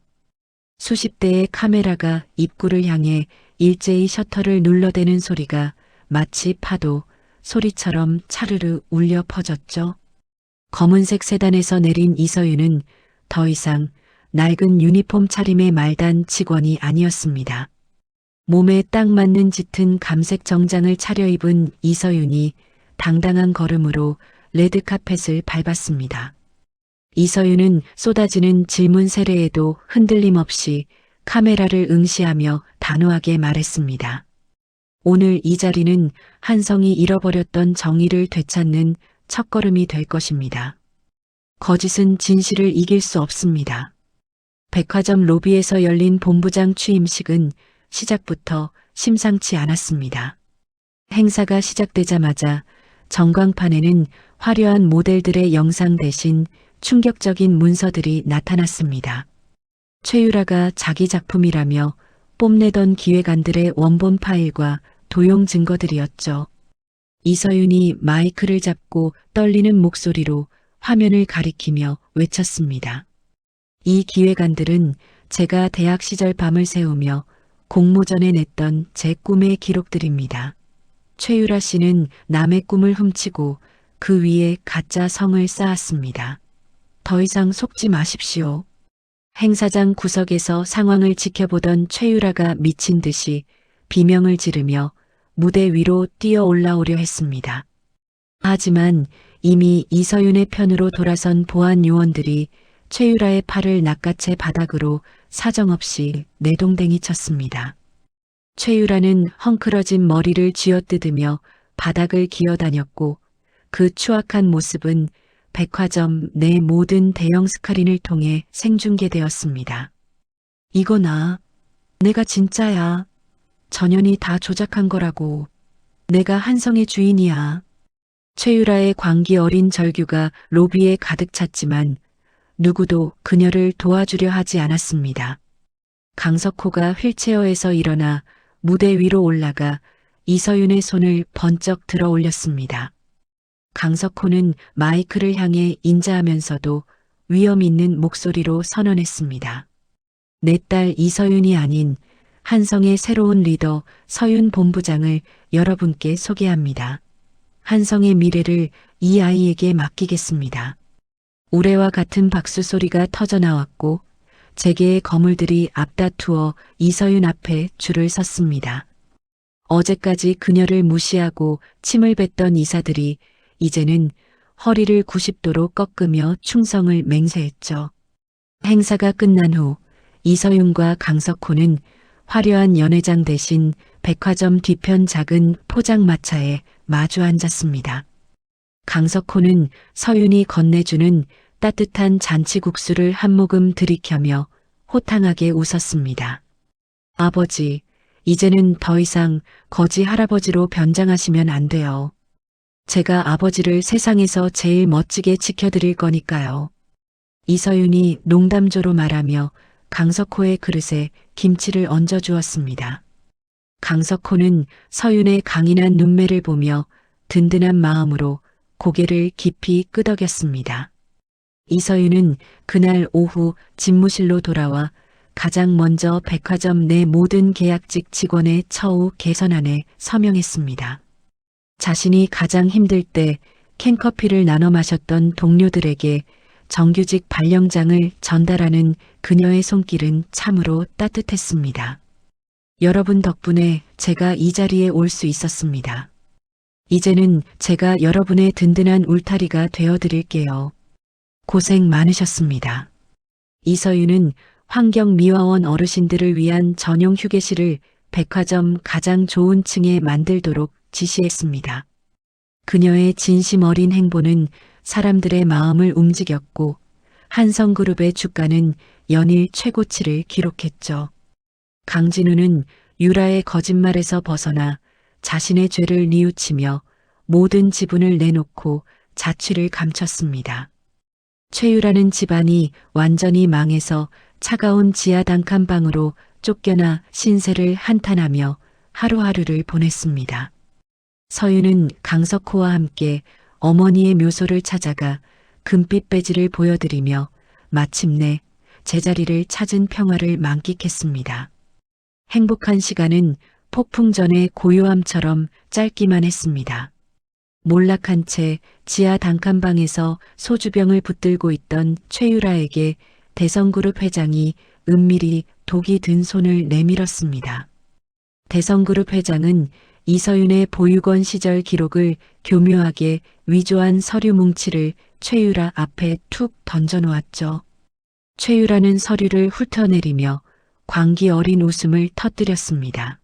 수십 대의 카메라가 입구를 향해 일제히 셔터를 눌러대는 소리가 마치 파도 소리처럼 차르르 울려 퍼졌죠. 검은색 세단에서 내린 이서윤은 더 이상 낡은 유니폼 차림의 말단 직원이 아니었습니다. 몸에 딱 맞는 짙은 감색 정장을 차려입은 이서윤이 당당한 걸음으로 레드카펫을 밟았습니다. 이서윤은 쏟아지는 질문 세례에도 흔들림 없이 카메라를 응시하며 단호하게 말했습니다. 오늘 이 자리는 한성이 잃어버렸던 정의를 되찾는 첫걸음이 될 것입니다. 거짓은 진실을 이길 수 없습니다. 백화점 로비에서 열린 본부장 취임식은 시작부터 심상치 않았습니다. 행사가 시작되자마자 전광판에는 화려한 모델들의 영상 대신 충격적인 문서들이 나타났습니다. 최유라가 자기 작품이라며 뽐내던 기획안들의 원본 파일과 도용 증거들이었죠. 이서윤이 마이크를 잡고 떨리는 목소리로 화면을 가리키며 외쳤습니다. 이 기획안들은 제가 대학 시절 밤을 새우며 공모전에 냈던 제 꿈의 기록들입니다. 최유라 씨는 남의 꿈을 훔치고 그 위에 가짜 성을 쌓았습니다. 더 이상 속지 마십시오. 행사장 구석에서 상황을 지켜보던 최유라가 미친 듯이 비명을 지르며 무대 위로 뛰어 올라오려 했습니다. 하지만 이미 이서윤의 편으로 돌아선 보안 요원들이 최유라의 팔을 낚아채 바닥으로 사정없이 내동댕이 쳤습니다. 최유라는 헝클어진 머리를 쥐어뜯으며 바닥을 기어다녔고 그 추악한 모습은 백화점 내 모든 대형 스크린을 통해 생중계되었습니다. 이거 내가 진짜야. 전현이 다 조작한 거라고. 내가 한성의 주인이야. 최유라의 광기 어린 절규가 로비에 가득 찼지만 누구도 그녀를 도와주려 하지 않았습니다. 강석호가 휠체어에서 일어나 무대 위로 올라가 이서윤의 손을 번쩍 들어 올렸습니다. 강석호는 마이크를 향해 인자하면서도 위험 있는 목소리로 선언했습니다. 내 딸 이서윤이 아닌 한성의 새로운 리더 서윤 본부장을 여러분께 소개합니다. 한성의 미래를 이 아이에게 맡기겠습니다. 우레와 같은 박수 소리가 터져나왔고 재계의 거물들이 앞다투어 이서윤 앞에 줄을 섰습니다. 어제까지 그녀를 무시하고 침을 뱉던 이사들이 이제는 허리를 90도로 꺾으며 충성을 맹세했죠. 행사가 끝난 후 이서윤과 강석호는 화려한 연회장 대신 백화점 뒤편 작은 포장마차에 마주 앉았습니다. 강석호는 서윤이 건네주는 따뜻한 잔치국수를 한 모금 들이켜며 호탕하게 웃었습니다. 아버지, 이제는 더 이상 거지 할아버지로 변장하시면 안 돼요. 제가 아버지를 세상에서 제일 멋지게 지켜드릴 거니까요. 이서윤이 농담조로 말하며 강석호의 그릇에 김치를 얹어주었습니다. 강석호는 서윤의 강인한 눈매를 보며 든든한 마음으로 고개를 깊이 끄덕였습니다. 이서윤은 그날 오후 집무실로 돌아와 가장 먼저 백화점 내 모든 계약직 직원의 처우 개선안에 서명했습니다. 자신이 가장 힘들 때 캔커피를 나눠 마셨던 동료들에게 정규직 발령장을 전달하는 그녀의 손길은 참으로 따뜻했습니다. 여러분 덕분에 제가 이 자리에 올 수 있었습니다. 이제는 제가 여러분의 든든한 울타리가 되어드릴게요. 고생 많으셨습니다. 이서윤은 환경미화원 어르신들을 위한 전용 휴게실을 백화점 가장 좋은 층에 만들도록 지시했습니다. 그녀의 진심 어린 행보는 사람들의 마음을 움직였고 한성그룹의 주가는 연일 최고치를 기록했죠. 강진우는 유라의 거짓말에서 벗어나 자신의 죄를 뉘우치며 모든 지분을 내놓고 자취를 감췄습니다. 최유라는 집안이 완전히 망해서 차가운 지하 단칸방으로 쫓겨나 신세를 한탄하며 하루하루를 보냈습니다. 서유는 강석호와 함께 어머니의 묘소를 찾아가 금빛 배지를 보여드리며 마침내 제자리를 찾은 평화를 만끽했습니다. 행복한 시간은 폭풍 전의 고요함처럼 짧기만 했습니다. 몰락한 채 지하 단칸방에서 소주병을 붙들고 있던 최유라에게 대성그룹 회장이 은밀히 독이 든 손을 내밀었습니다. 대성그룹 회장은 이서윤의 보육원 시절 기록을 교묘하게 위조한 서류 뭉치를 최유라 앞에 툭 던져놓았죠. 최유라는 서류를 훑어내리며 광기 어린 웃음을 터뜨렸습니다.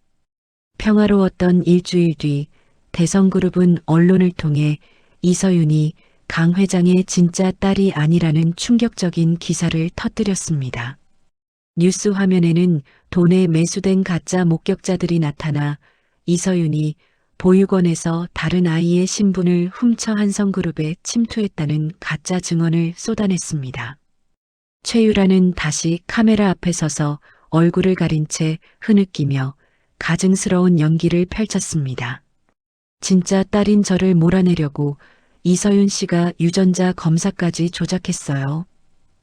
평화로웠던 일주일 뒤 대성그룹은 언론을 통해 이서윤이 강 회장의 진짜 딸이 아니라는 충격적인 기사를 터뜨렸습니다. 뉴스 화면에는 돈에 매수된 가짜 목격자들이 나타나 이서윤이 보육원에서 다른 아이의 신분을 훔쳐 한성그룹에 침투했다는 가짜 증언을 쏟아냈습니다. 최유라는 다시 카메라 앞에 서서 얼굴을 가린 채 흐느끼며 가증스러운 연기를 펼쳤습니다. 진짜 딸인 저를 몰아내려고 이서윤 씨가 유전자 검사까지 조작했어요.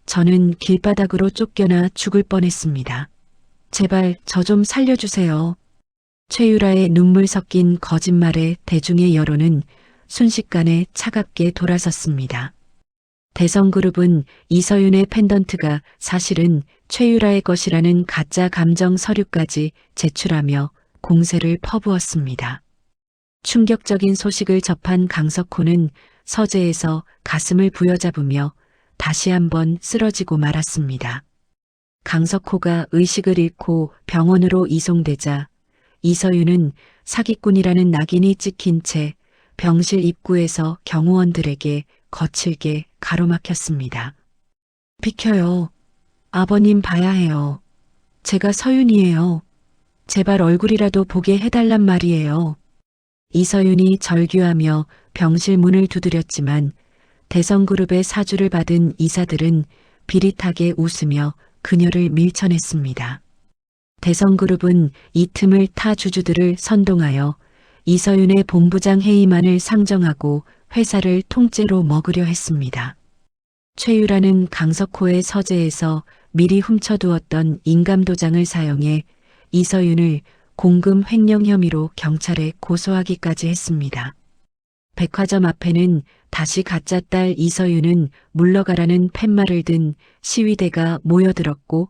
저는 길바닥으로 쫓겨나 죽을 뻔했습니다. 제발 저 좀 살려주세요. 최유라의 눈물 섞인 거짓말에 대중의 여론은 순식간에 차갑게 돌아섰습니다. 대성그룹은 이서윤의 펜던트가 사실은 최유라의 것이라는 가짜 감정 서류까지 제출하며 공세를 퍼부었습니다. 충격적인 소식을 접한 강석호는 서재에서 가슴을 부여잡으며 다시 한번 쓰러지고 말았습니다. 강석호가 의식을 잃고 병원으로 이송되자 이서윤은 사기꾼이라는 낙인이 찍힌 채 병실 입구에서 경호원들에게 거칠게 가로막혔습니다. 비켜요. 아버님 봐야 해요. 제가 서윤이에요. 제발 얼굴이라도 보게 해달란 말이에요. 이서윤이 절규하며 병실 문을 두드렸지만 대성그룹의 사주를 받은 이사들은 비릿하게 웃으며 그녀를 밀쳐냈습니다. 대성그룹은 이 틈을 타 주주들을 선동하여 이서윤의 본부장 해임안을 상정하고 회사를 통째로 먹으려 했습니다. 최유라는 강석호의 서재에서 미리 훔쳐두었던 인감도장을 사용해 이서윤을 공금 횡령 혐의로 경찰에 고소하기까지 했습니다. 백화점 앞에는 다시 가짜 딸 이서윤은 물러가라는 팻말을 든 시위대가 모여들었고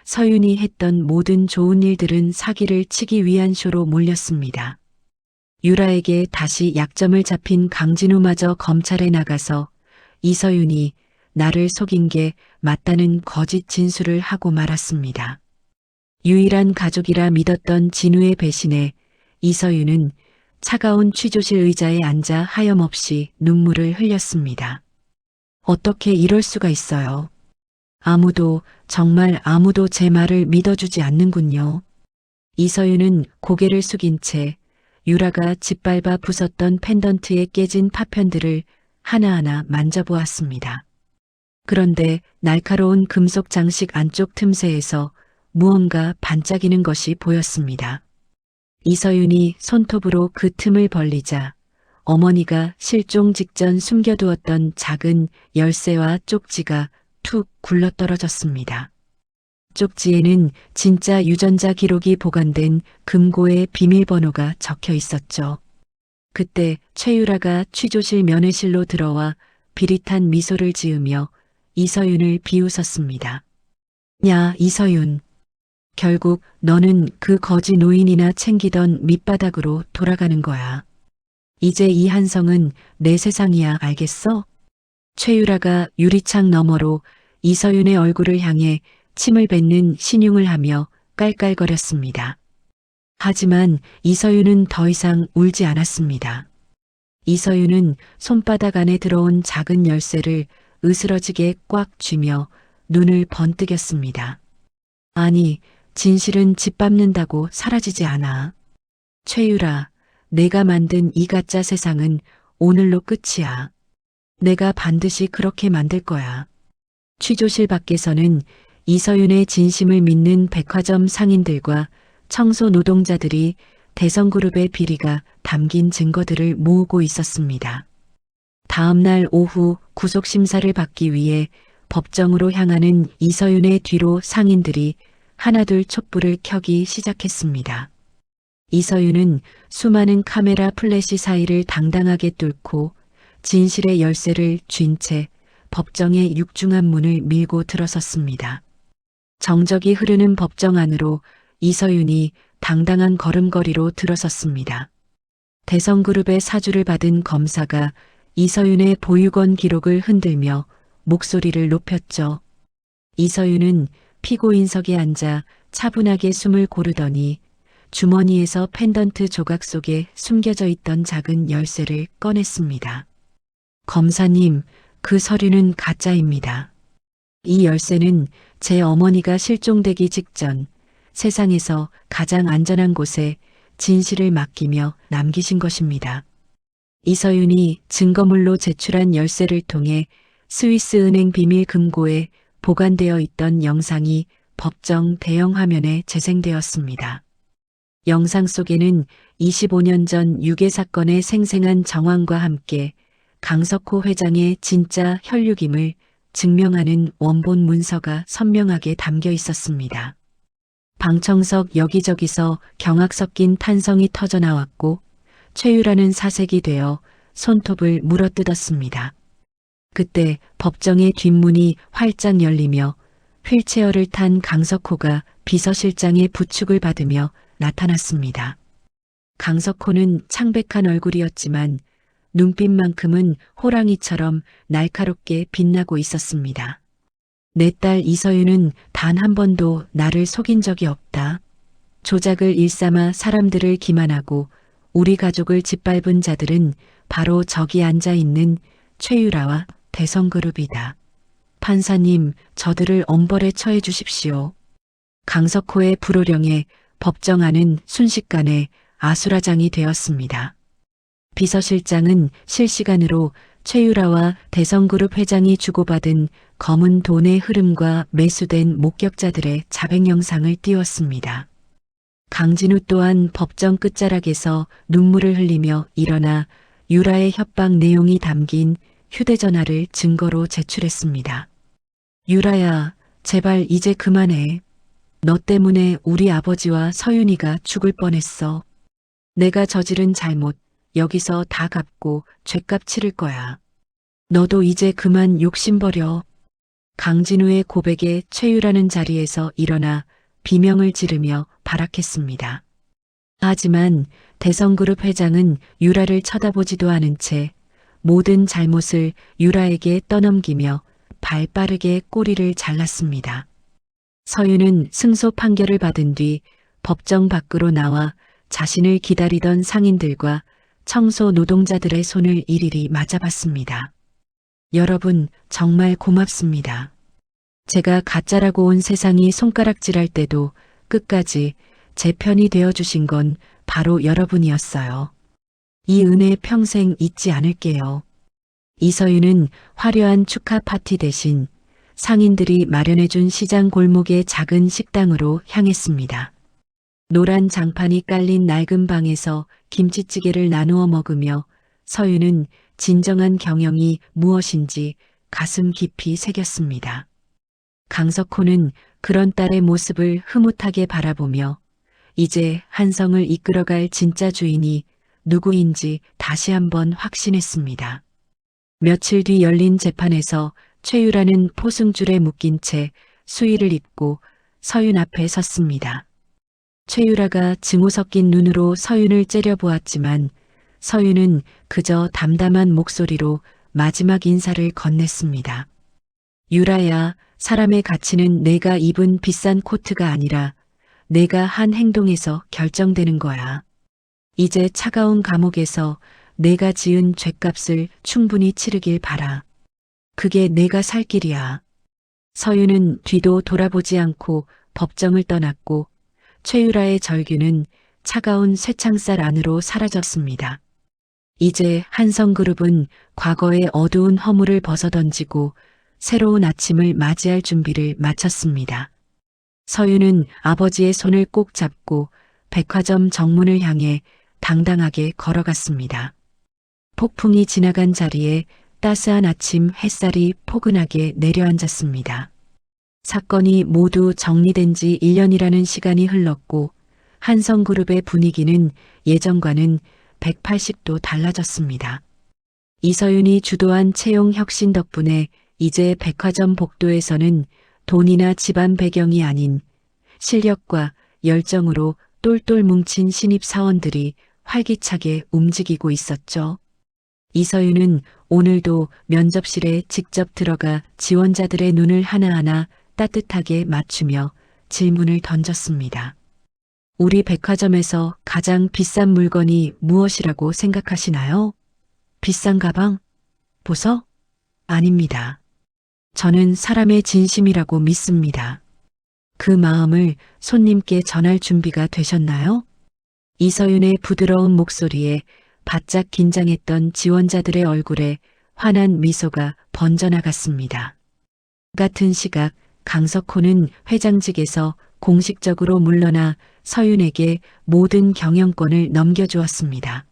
서윤이 했던 모든 좋은 일들은 사기를 치기 위한 쇼로 몰렸습니다. 유라에게 다시 약점을 잡힌 강진우마저 검찰에 나가서 이서윤이 나를 속인 게 맞다는 거짓 진술을 하고 말았습니다. 유일한 가족이라 믿었던 진우의 배신에 이서윤은 차가운 취조실 의자에 앉아 하염없이 눈물을 흘렸습니다. 어떻게 이럴 수가 있어요. 아무도 정말 아무도 제 말을 믿어주지 않는군요. 이서윤은 고개를 숙인 채 유라가 짓밟아 부쉈던 펜던트에 깨진 파편들을 하나하나 만져보았습니다. 그런데 날카로운 금속 장식 안쪽 틈새에서 무언가 반짝이는 것이 보였습니다. 이서윤이 손톱으로 그 틈을 벌리자 어머니가 실종 직전 숨겨두었던 작은 열쇠와 쪽지가 툭 굴러떨어졌습니다. 쪽지에는 진짜 유전자 기록이 보관된 금고의 비밀번호가 적혀 있었죠. 그때 최유라가 취조실 면회실로 들어와 비릿한 미소를 지으며 이서윤을 비웃었습니다. 야, 이서윤. 결국 너는 그 거지 노인이나 챙기던 밑바닥으로 돌아가는 거야. 이제 이 한성은 내 세상이야, 알겠어? 최유라가 유리창 너머로 이서윤의 얼굴을 향해 침을 뱉는 신용을 하며 깔깔거렸습니다. 하지만 이서윤은 더 이상 울지 않았습니다. 이서윤은 손바닥 안에 들어온 작은 열쇠를 으스러지게 꽉 쥐며 눈을 번뜩였습니다. 아니, 진실은 짓밟는다고 사라지지 않아. 최유라, 내가 만든 이 가짜 세상은 오늘로 끝이야. 내가 반드시 그렇게 만들 거야. 취조실 밖에서는 이서윤의 진심을 믿는 백화점 상인들과 청소 노동자들이 대성그룹의 비리가 담긴 증거들을 모으고 있었습니다. 다음 날 오후 구속심사를 받기 위해 법정으로 향하는 이서윤의 뒤로 상인들이 하나둘 촛불을 켜기 시작했습니다. 이서윤은 수많은 카메라 플래시 사이를 당당하게 뚫고 진실의 열쇠를 쥔 채 법정의 육중한 문을 밀고 들어섰습니다. 정적이 흐르는 법정 안으로 이서윤이 당당한 걸음걸이로 들어섰습니다. 대성그룹의 사주를 받은 검사가 이서윤의 보육원 기록을 흔들며 목소리를 높였죠. 이서윤은 피고인석에 앉아 차분하게 숨을 고르더니 주머니에서 펜던트 조각 속에 숨겨져 있던 작은 열쇠를 꺼냈습니다. 검사님, 그 서류는 가짜입니다. 이 열쇠는 제 어머니가 실종되기 직전 세상에서 가장 안전한 곳에 진실을 맡기며 남기신 것입니다. 이서윤이 증거물로 제출한 열쇠를 통해 스위스 은행 비밀 금고에 보관되어 있던 영상이 법정 대형 화면에 재생되었습니다. 영상 속에는 25년 전 유괴 사건의 생생한 정황과 함께 강석호 회장의 진짜 혈육임을 증명하는 원본 문서가 선명하게 담겨 있었습니다. 방청석 여기저기서 경악 섞인 탄성이 터져나왔고 최유라는 사색이 되어 손톱을 물어뜯었습니다. 그때 법정의 뒷문이 활짝 열리며 휠체어를 탄 강석호가 비서실장의 부축을 받으며 나타났습니다. 강석호는 창백한 얼굴이었지만 눈빛만큼은 호랑이처럼 날카롭게 빛나고 있었습니다. 내 딸 이서윤은 단 한 번도 나를 속인 적이 없다. 조작을 일삼아 사람들을 기만하고 우리 가족을 짓밟은 자들은 바로 저기 앉아 있는 최유라와 대성그룹이다. 판사님, 저들을 엄벌에 처해 주십시오. 강석호의 불호령에 법정 안은 순식간에 아수라장이 되었습니다. 비서실장은 실시간으로 최유라와 대성그룹 회장이 주고받은 검은 돈의 흐름과 매수된 목격자들의 자백 영상을 띄웠습니다. 강진우 또한 법정 끝자락에서 눈물을 흘리며 일어나 유라의 협박 내용이 담긴 휴대전화를 증거로 제출했습니다. 유라야, 제발 이제 그만해. 너 때문에 우리 아버지와 서윤이가 죽을 뻔했어. 내가 저지른 잘못 여기서 다 갚고 죗값 치를 거야. 너도 이제 그만 욕심버려. 강진우의 고백에 최유라는 자리에서 일어나 비명을 지르며 발악했습니다. 하지만 대성그룹 회장은 유라를 쳐다보지도 않은 채 모든 잘못을 유라에게 떠넘기며 발 빠르게 꼬리를 잘랐습니다. 서윤은 승소 판결을 받은 뒤 법정 밖으로 나와 자신을 기다리던 상인들과 청소 노동자들의 손을 일일이 맞아봤습니다. 여러분, 정말 고맙습니다. 제가 가짜라고 온 세상이 손가락질할 때도 끝까지 제 편이 되어주신 건 바로 여러분이었어요. 이 은혜 평생 잊지 않을게요. 이서윤은 화려한 축하 파티 대신 상인들이 마련해준 시장 골목의 작은 식당으로 향했습니다. 노란 장판이 깔린 낡은 방에서 김치찌개를 나누어 먹으며 서윤은 진정한 경영이 무엇인지 가슴 깊이 새겼습니다. 강석호는 그런 딸의 모습을 흐뭇하게 바라보며 이제 한성을 이끌어갈 진짜 주인이 누구인지 다시 한번 확신했습니다. 며칠 뒤 열린 재판에서 최유라는 포승줄에 묶인 채 수의를 입고 서윤 앞에 섰습니다. 최유라가 증오 섞인 눈으로 서윤을 째려보았지만 서윤은 그저 담담한 목소리로 마지막 인사를 건넸습니다. 유라야, 사람의 가치는 내가 입은 비싼 코트가 아니라 내가 한 행동에서 결정되는 거야. 이제 차가운 감옥에서 내가 지은 죗값을 충분히 치르길 바라. 그게 내가 살 길이야. 서윤은 뒤도 돌아보지 않고 법정을 떠났고 최유라의 절규는 차가운 쇠창살 안으로 사라졌습니다. 이제 한성그룹은 과거의 어두운 허물을 벗어던지고 새로운 아침을 맞이할 준비를 마쳤습니다. 서윤은 아버지의 손을 꼭 잡고 백화점 정문을 향해 당당하게 걸어갔습니다. 폭풍이 지나간 자리에 따스한 아침 햇살이 포근하게 내려앉았습니다. 사건이 모두 정리된 지 1년이라는 시간이 흘렀고 한성그룹의 분위기는 예전과는 180도 달라졌습니다. 이서윤이 주도한 채용 혁신 덕분에 이제 백화점 복도에서는 돈이나 집안 배경이 아닌 실력과 열정으로 똘똘 뭉친 신입 사원들이 활기차게 움직이고 있었죠. 이서윤은 오늘도 면접실에 직접 들어가 지원자들의 눈을 하나하나 따뜻하게 맞추며 질문을 던졌습니다. 우리 백화점에서 가장 비싼 물건이 무엇이라고 생각하시나요? 비싼 가방? 보석? 아닙니다. 저는 사람의 진심이라고 믿습니다. 그 마음을 손님께 전할 준비가 되셨나요? 이서윤의 부드러운 목소리에 바짝 긴장했던 지원자들의 얼굴에 환한 미소가 번져나갔습니다. 같은 시각 강석호는 회장직에서 공식적으로 물러나 서윤에게 모든 경영권을 넘겨주었습니다.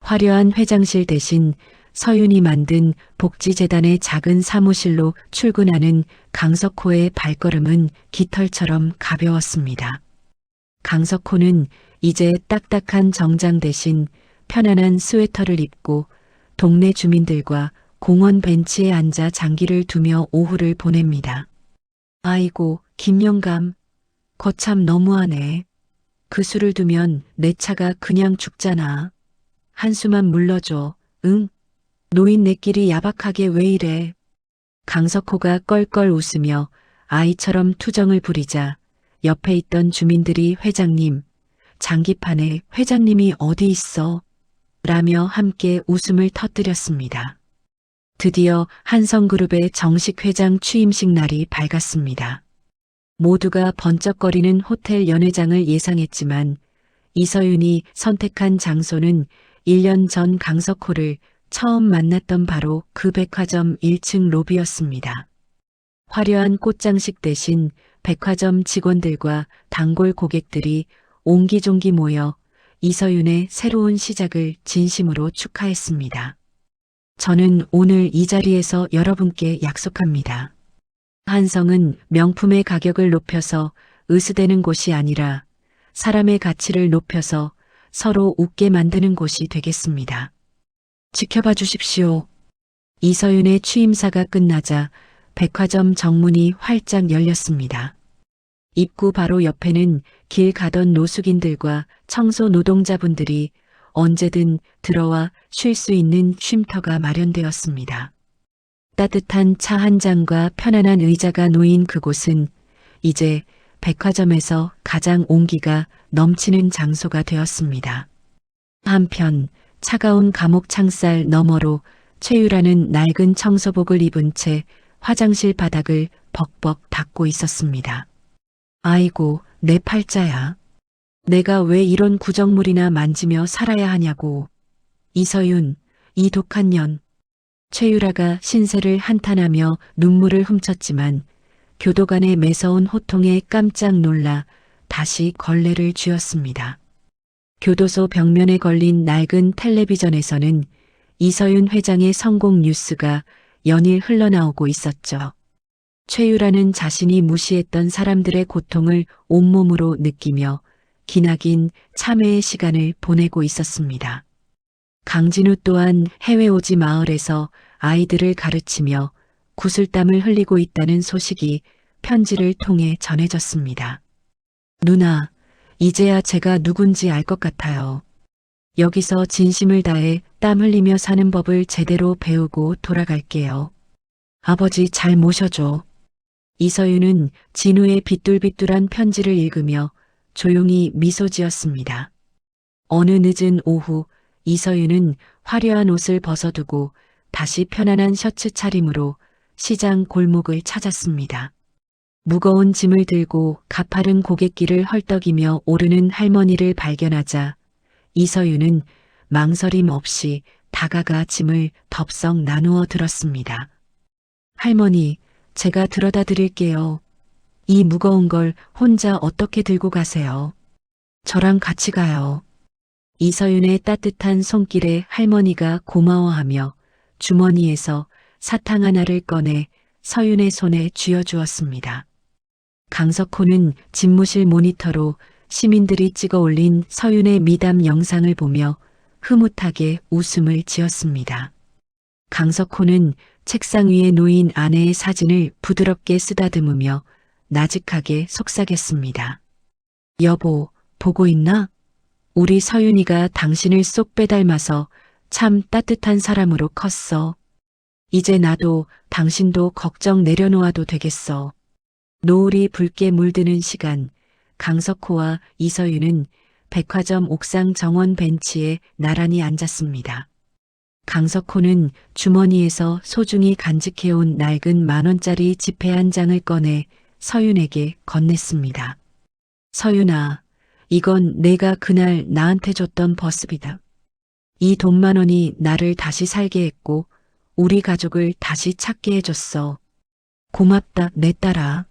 화려한 회장실 대신 서윤이 만든 복지재단의 작은 사무실로 출근하는 강석호의 발걸음은 깃털처럼 가벼웠습니다. 강석호는 이제 딱딱한 정장 대신 편안한 스웨터를 입고 동네 주민들과 공원 벤치에 앉아 장기를 두며 오후를 보냅니다. 아이고, 김영감, 거참 너무하네. 그 술을 두면 내 차가 그냥 죽잖아. 한수만 물러줘, 응? 노인네끼리 야박하게 왜 이래? 강석호가 껄껄 웃으며 아이처럼 투정을 부리자 옆에 있던 주민들이 회장님, 장기판에 회장님이 어디 있어? 라며 함께 웃음을 터뜨렸습니다. 드디어 한성그룹의 정식 회장 취임식 날이 밝았습니다. 모두가 번쩍거리는 호텔 연회장을 예상했지만 이서윤이 선택한 장소는 1년 전 강석호를 처음 만났던 바로 그 백화점 1층 로비였습니다. 화려한 꽃장식 대신 백화점 직원들과 단골 고객들이 옹기종기 모여 이서윤의 새로운 시작을 진심으로 축하했습니다. 저는 오늘 이 자리에서 여러분께 약속합니다. 한성은 명품의 가격을 높여서 으스대는 곳이 아니라 사람의 가치를 높여서 서로 웃게 만드는 곳이 되겠습니다. 지켜봐 주십시오. 이서윤의 취임사가 끝나자 백화점 정문이 활짝 열렸습니다. 입구 바로 옆에는 길 가던 노숙인들과 청소 노동자분들이 언제든 들어와 쉴 수 있는 쉼터가 마련되었습니다. 따뜻한 차 한 잔과 편안한 의자가 놓인 그곳은 이제 백화점에서 가장 온기가 넘치는 장소가 되었습니다. 한편 차가운 감옥 창살 너머로 최유라는 낡은 청소복을 입은 채 화장실 바닥을 벅벅 닦고 있었습니다. 아이고, 내 팔자야. 내가 왜 이런 구정물이나 만지며 살아야 하냐고. 이서윤, 이 독한 년. 최유라가 신세를 한탄하며 눈물을 훔쳤지만 교도관의 매서운 호통에 깜짝 놀라 다시 걸레를 쥐었습니다. 교도소 벽면에 걸린 낡은 텔레비전에서는 이서윤 회장의 성공 뉴스가 연일 흘러나오고 있었죠. 최유라는 자신이 무시했던 사람들의 고통을 온몸으로 느끼며 기나긴 참회의 시간을 보내고 있었습니다. 강진우 또한 해외오지 마을에서 아이들을 가르치며 구슬땀을 흘리고 있다는 소식이 편지를 통해 전해졌습니다. 누나, 이제야 제가 누군지 알 것 같아요. 여기서 진심을 다해 땀 흘리며 사는 법을 제대로 배우고 돌아갈게요. 아버지 잘 모셔줘. 이서윤은 진우의 비뚤비뚤한 편지를 읽으며 조용히 미소 지었습니다. 어느 늦은 오후 이서윤은 화려한 옷을 벗어두고 다시 편안한 셔츠 차림으로 시장 골목을 찾았습니다. 무거운 짐을 들고 가파른 고갯길을 헐떡이며 오르는 할머니를 발견하자 이서윤은 망설임 없이 다가가 짐을 덥석 나누어 들었습니다. 할머니, 제가 들어다 드릴게요. 이 무거운 걸 혼자 어떻게 들고 가세요? 저랑 같이 가요. 이서윤의 따뜻한 손길에 할머니가 고마워하며 주머니에서 사탕 하나를 꺼내 서윤의 손에 쥐어주었습니다. 강석호는 집무실 모니터로 시민들이 찍어 올린 서윤의 미담 영상을 보며 흐뭇하게 웃음을 지었습니다. 강석호는 책상 위에 놓인 아내의 사진을 부드럽게 쓰다듬으며 나직하게 속삭였습니다. 여보, 보고 있나? 우리 서윤이가 당신을 쏙 빼닮아서 참 따뜻한 사람으로 컸어. 이제 나도 당신도 걱정 내려놓아도 되겠어. 노을이 붉게 물드는 시간, 강석호와 이서윤은 백화점 옥상 정원 벤치에 나란히 앉았습니다. 강석호는 주머니에서 소중히 간직해온 낡은 10,000원짜리 지폐 한 장을 꺼내 서윤에게 건넸습니다. 서윤아, 이건 내가 그날 나한테 줬던 버스비다. 이 돈 10,000원이 나를 다시 살게 했고 우리 가족을 다시 찾게 해줬어. 고맙다, 내 딸아.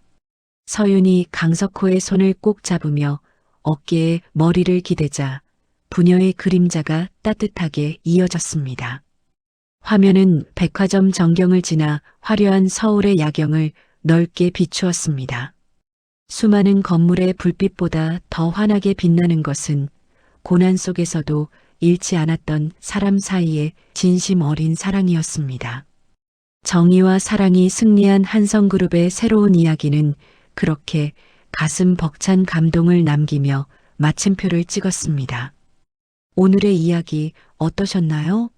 서윤이 강석호의 손을 꼭 잡으며 어깨에 머리를 기대자 부녀의 그림자가 따뜻하게 이어졌습니다. 화면은 백화점 전경을 지나 화려한 서울의 야경을 넓게 비추었습니다. 수많은 건물의 불빛보다 더 환하게 빛나는 것은 고난 속에서도 잃지 않았던 사람 사이의 진심 어린 사랑이었습니다. 정의와 사랑이 승리한 한성그룹의 새로운 이야기는 그렇게 가슴 벅찬 감동을 남기며 마침표를 찍었습니다. 오늘의 이야기 어떠셨나요?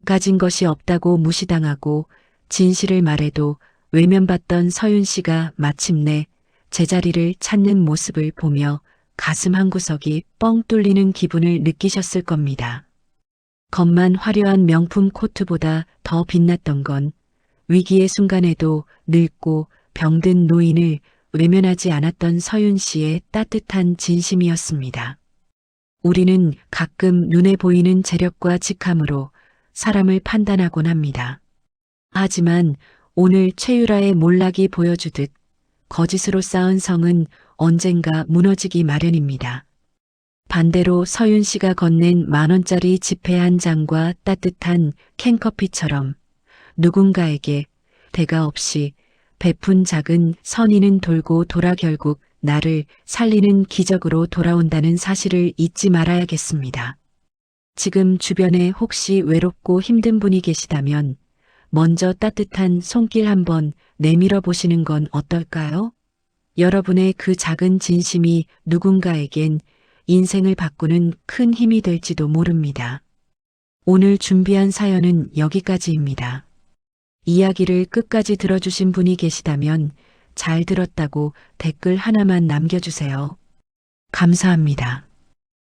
가진 것이 없다고 무시당하고 진실을 말해도 외면받던 서윤 씨가 마침내 제자리를 찾는 모습을 보며 가슴 한구석이 뻥 뚫리는 기분을 느끼셨을 겁니다. 겉만 화려한 명품 코트보다 더 빛났던 건 위기의 순간에도 늙고 병든 노인을 외면하지 않았던 서윤 씨의 따뜻한 진심이었습니다. 우리는 가끔 눈에 보이는 재력과 직함으로 사람을 판단하곤 합니다. 하지만 오늘 최유라의 몰락이 보여주듯 거짓으로 쌓은 성은 언젠가 무너지기 마련입니다. 반대로 서윤 씨가 건넨 10,000원짜리 지폐 한 장과 따뜻한 캔커피처럼 누군가에게 대가 없이 베푼 작은 선의는 돌고 돌아 결국 나를 살리는 기적으로 돌아온다는 사실을 잊지 말아야겠습니다. 지금 주변에 혹시 외롭고 힘든 분이 계시다면 먼저 따뜻한 손길 한번 내밀어 보시는 건 어떨까요? 여러분의 그 작은 진심이 누군가에겐 인생을 바꾸는 큰 힘이 될지도 모릅니다. 오늘 준비한 사연은 여기까지입니다. 이야기를 끝까지 들어주신 분이 계시다면 잘 들었다고 댓글 하나만 남겨주세요. 감사합니다.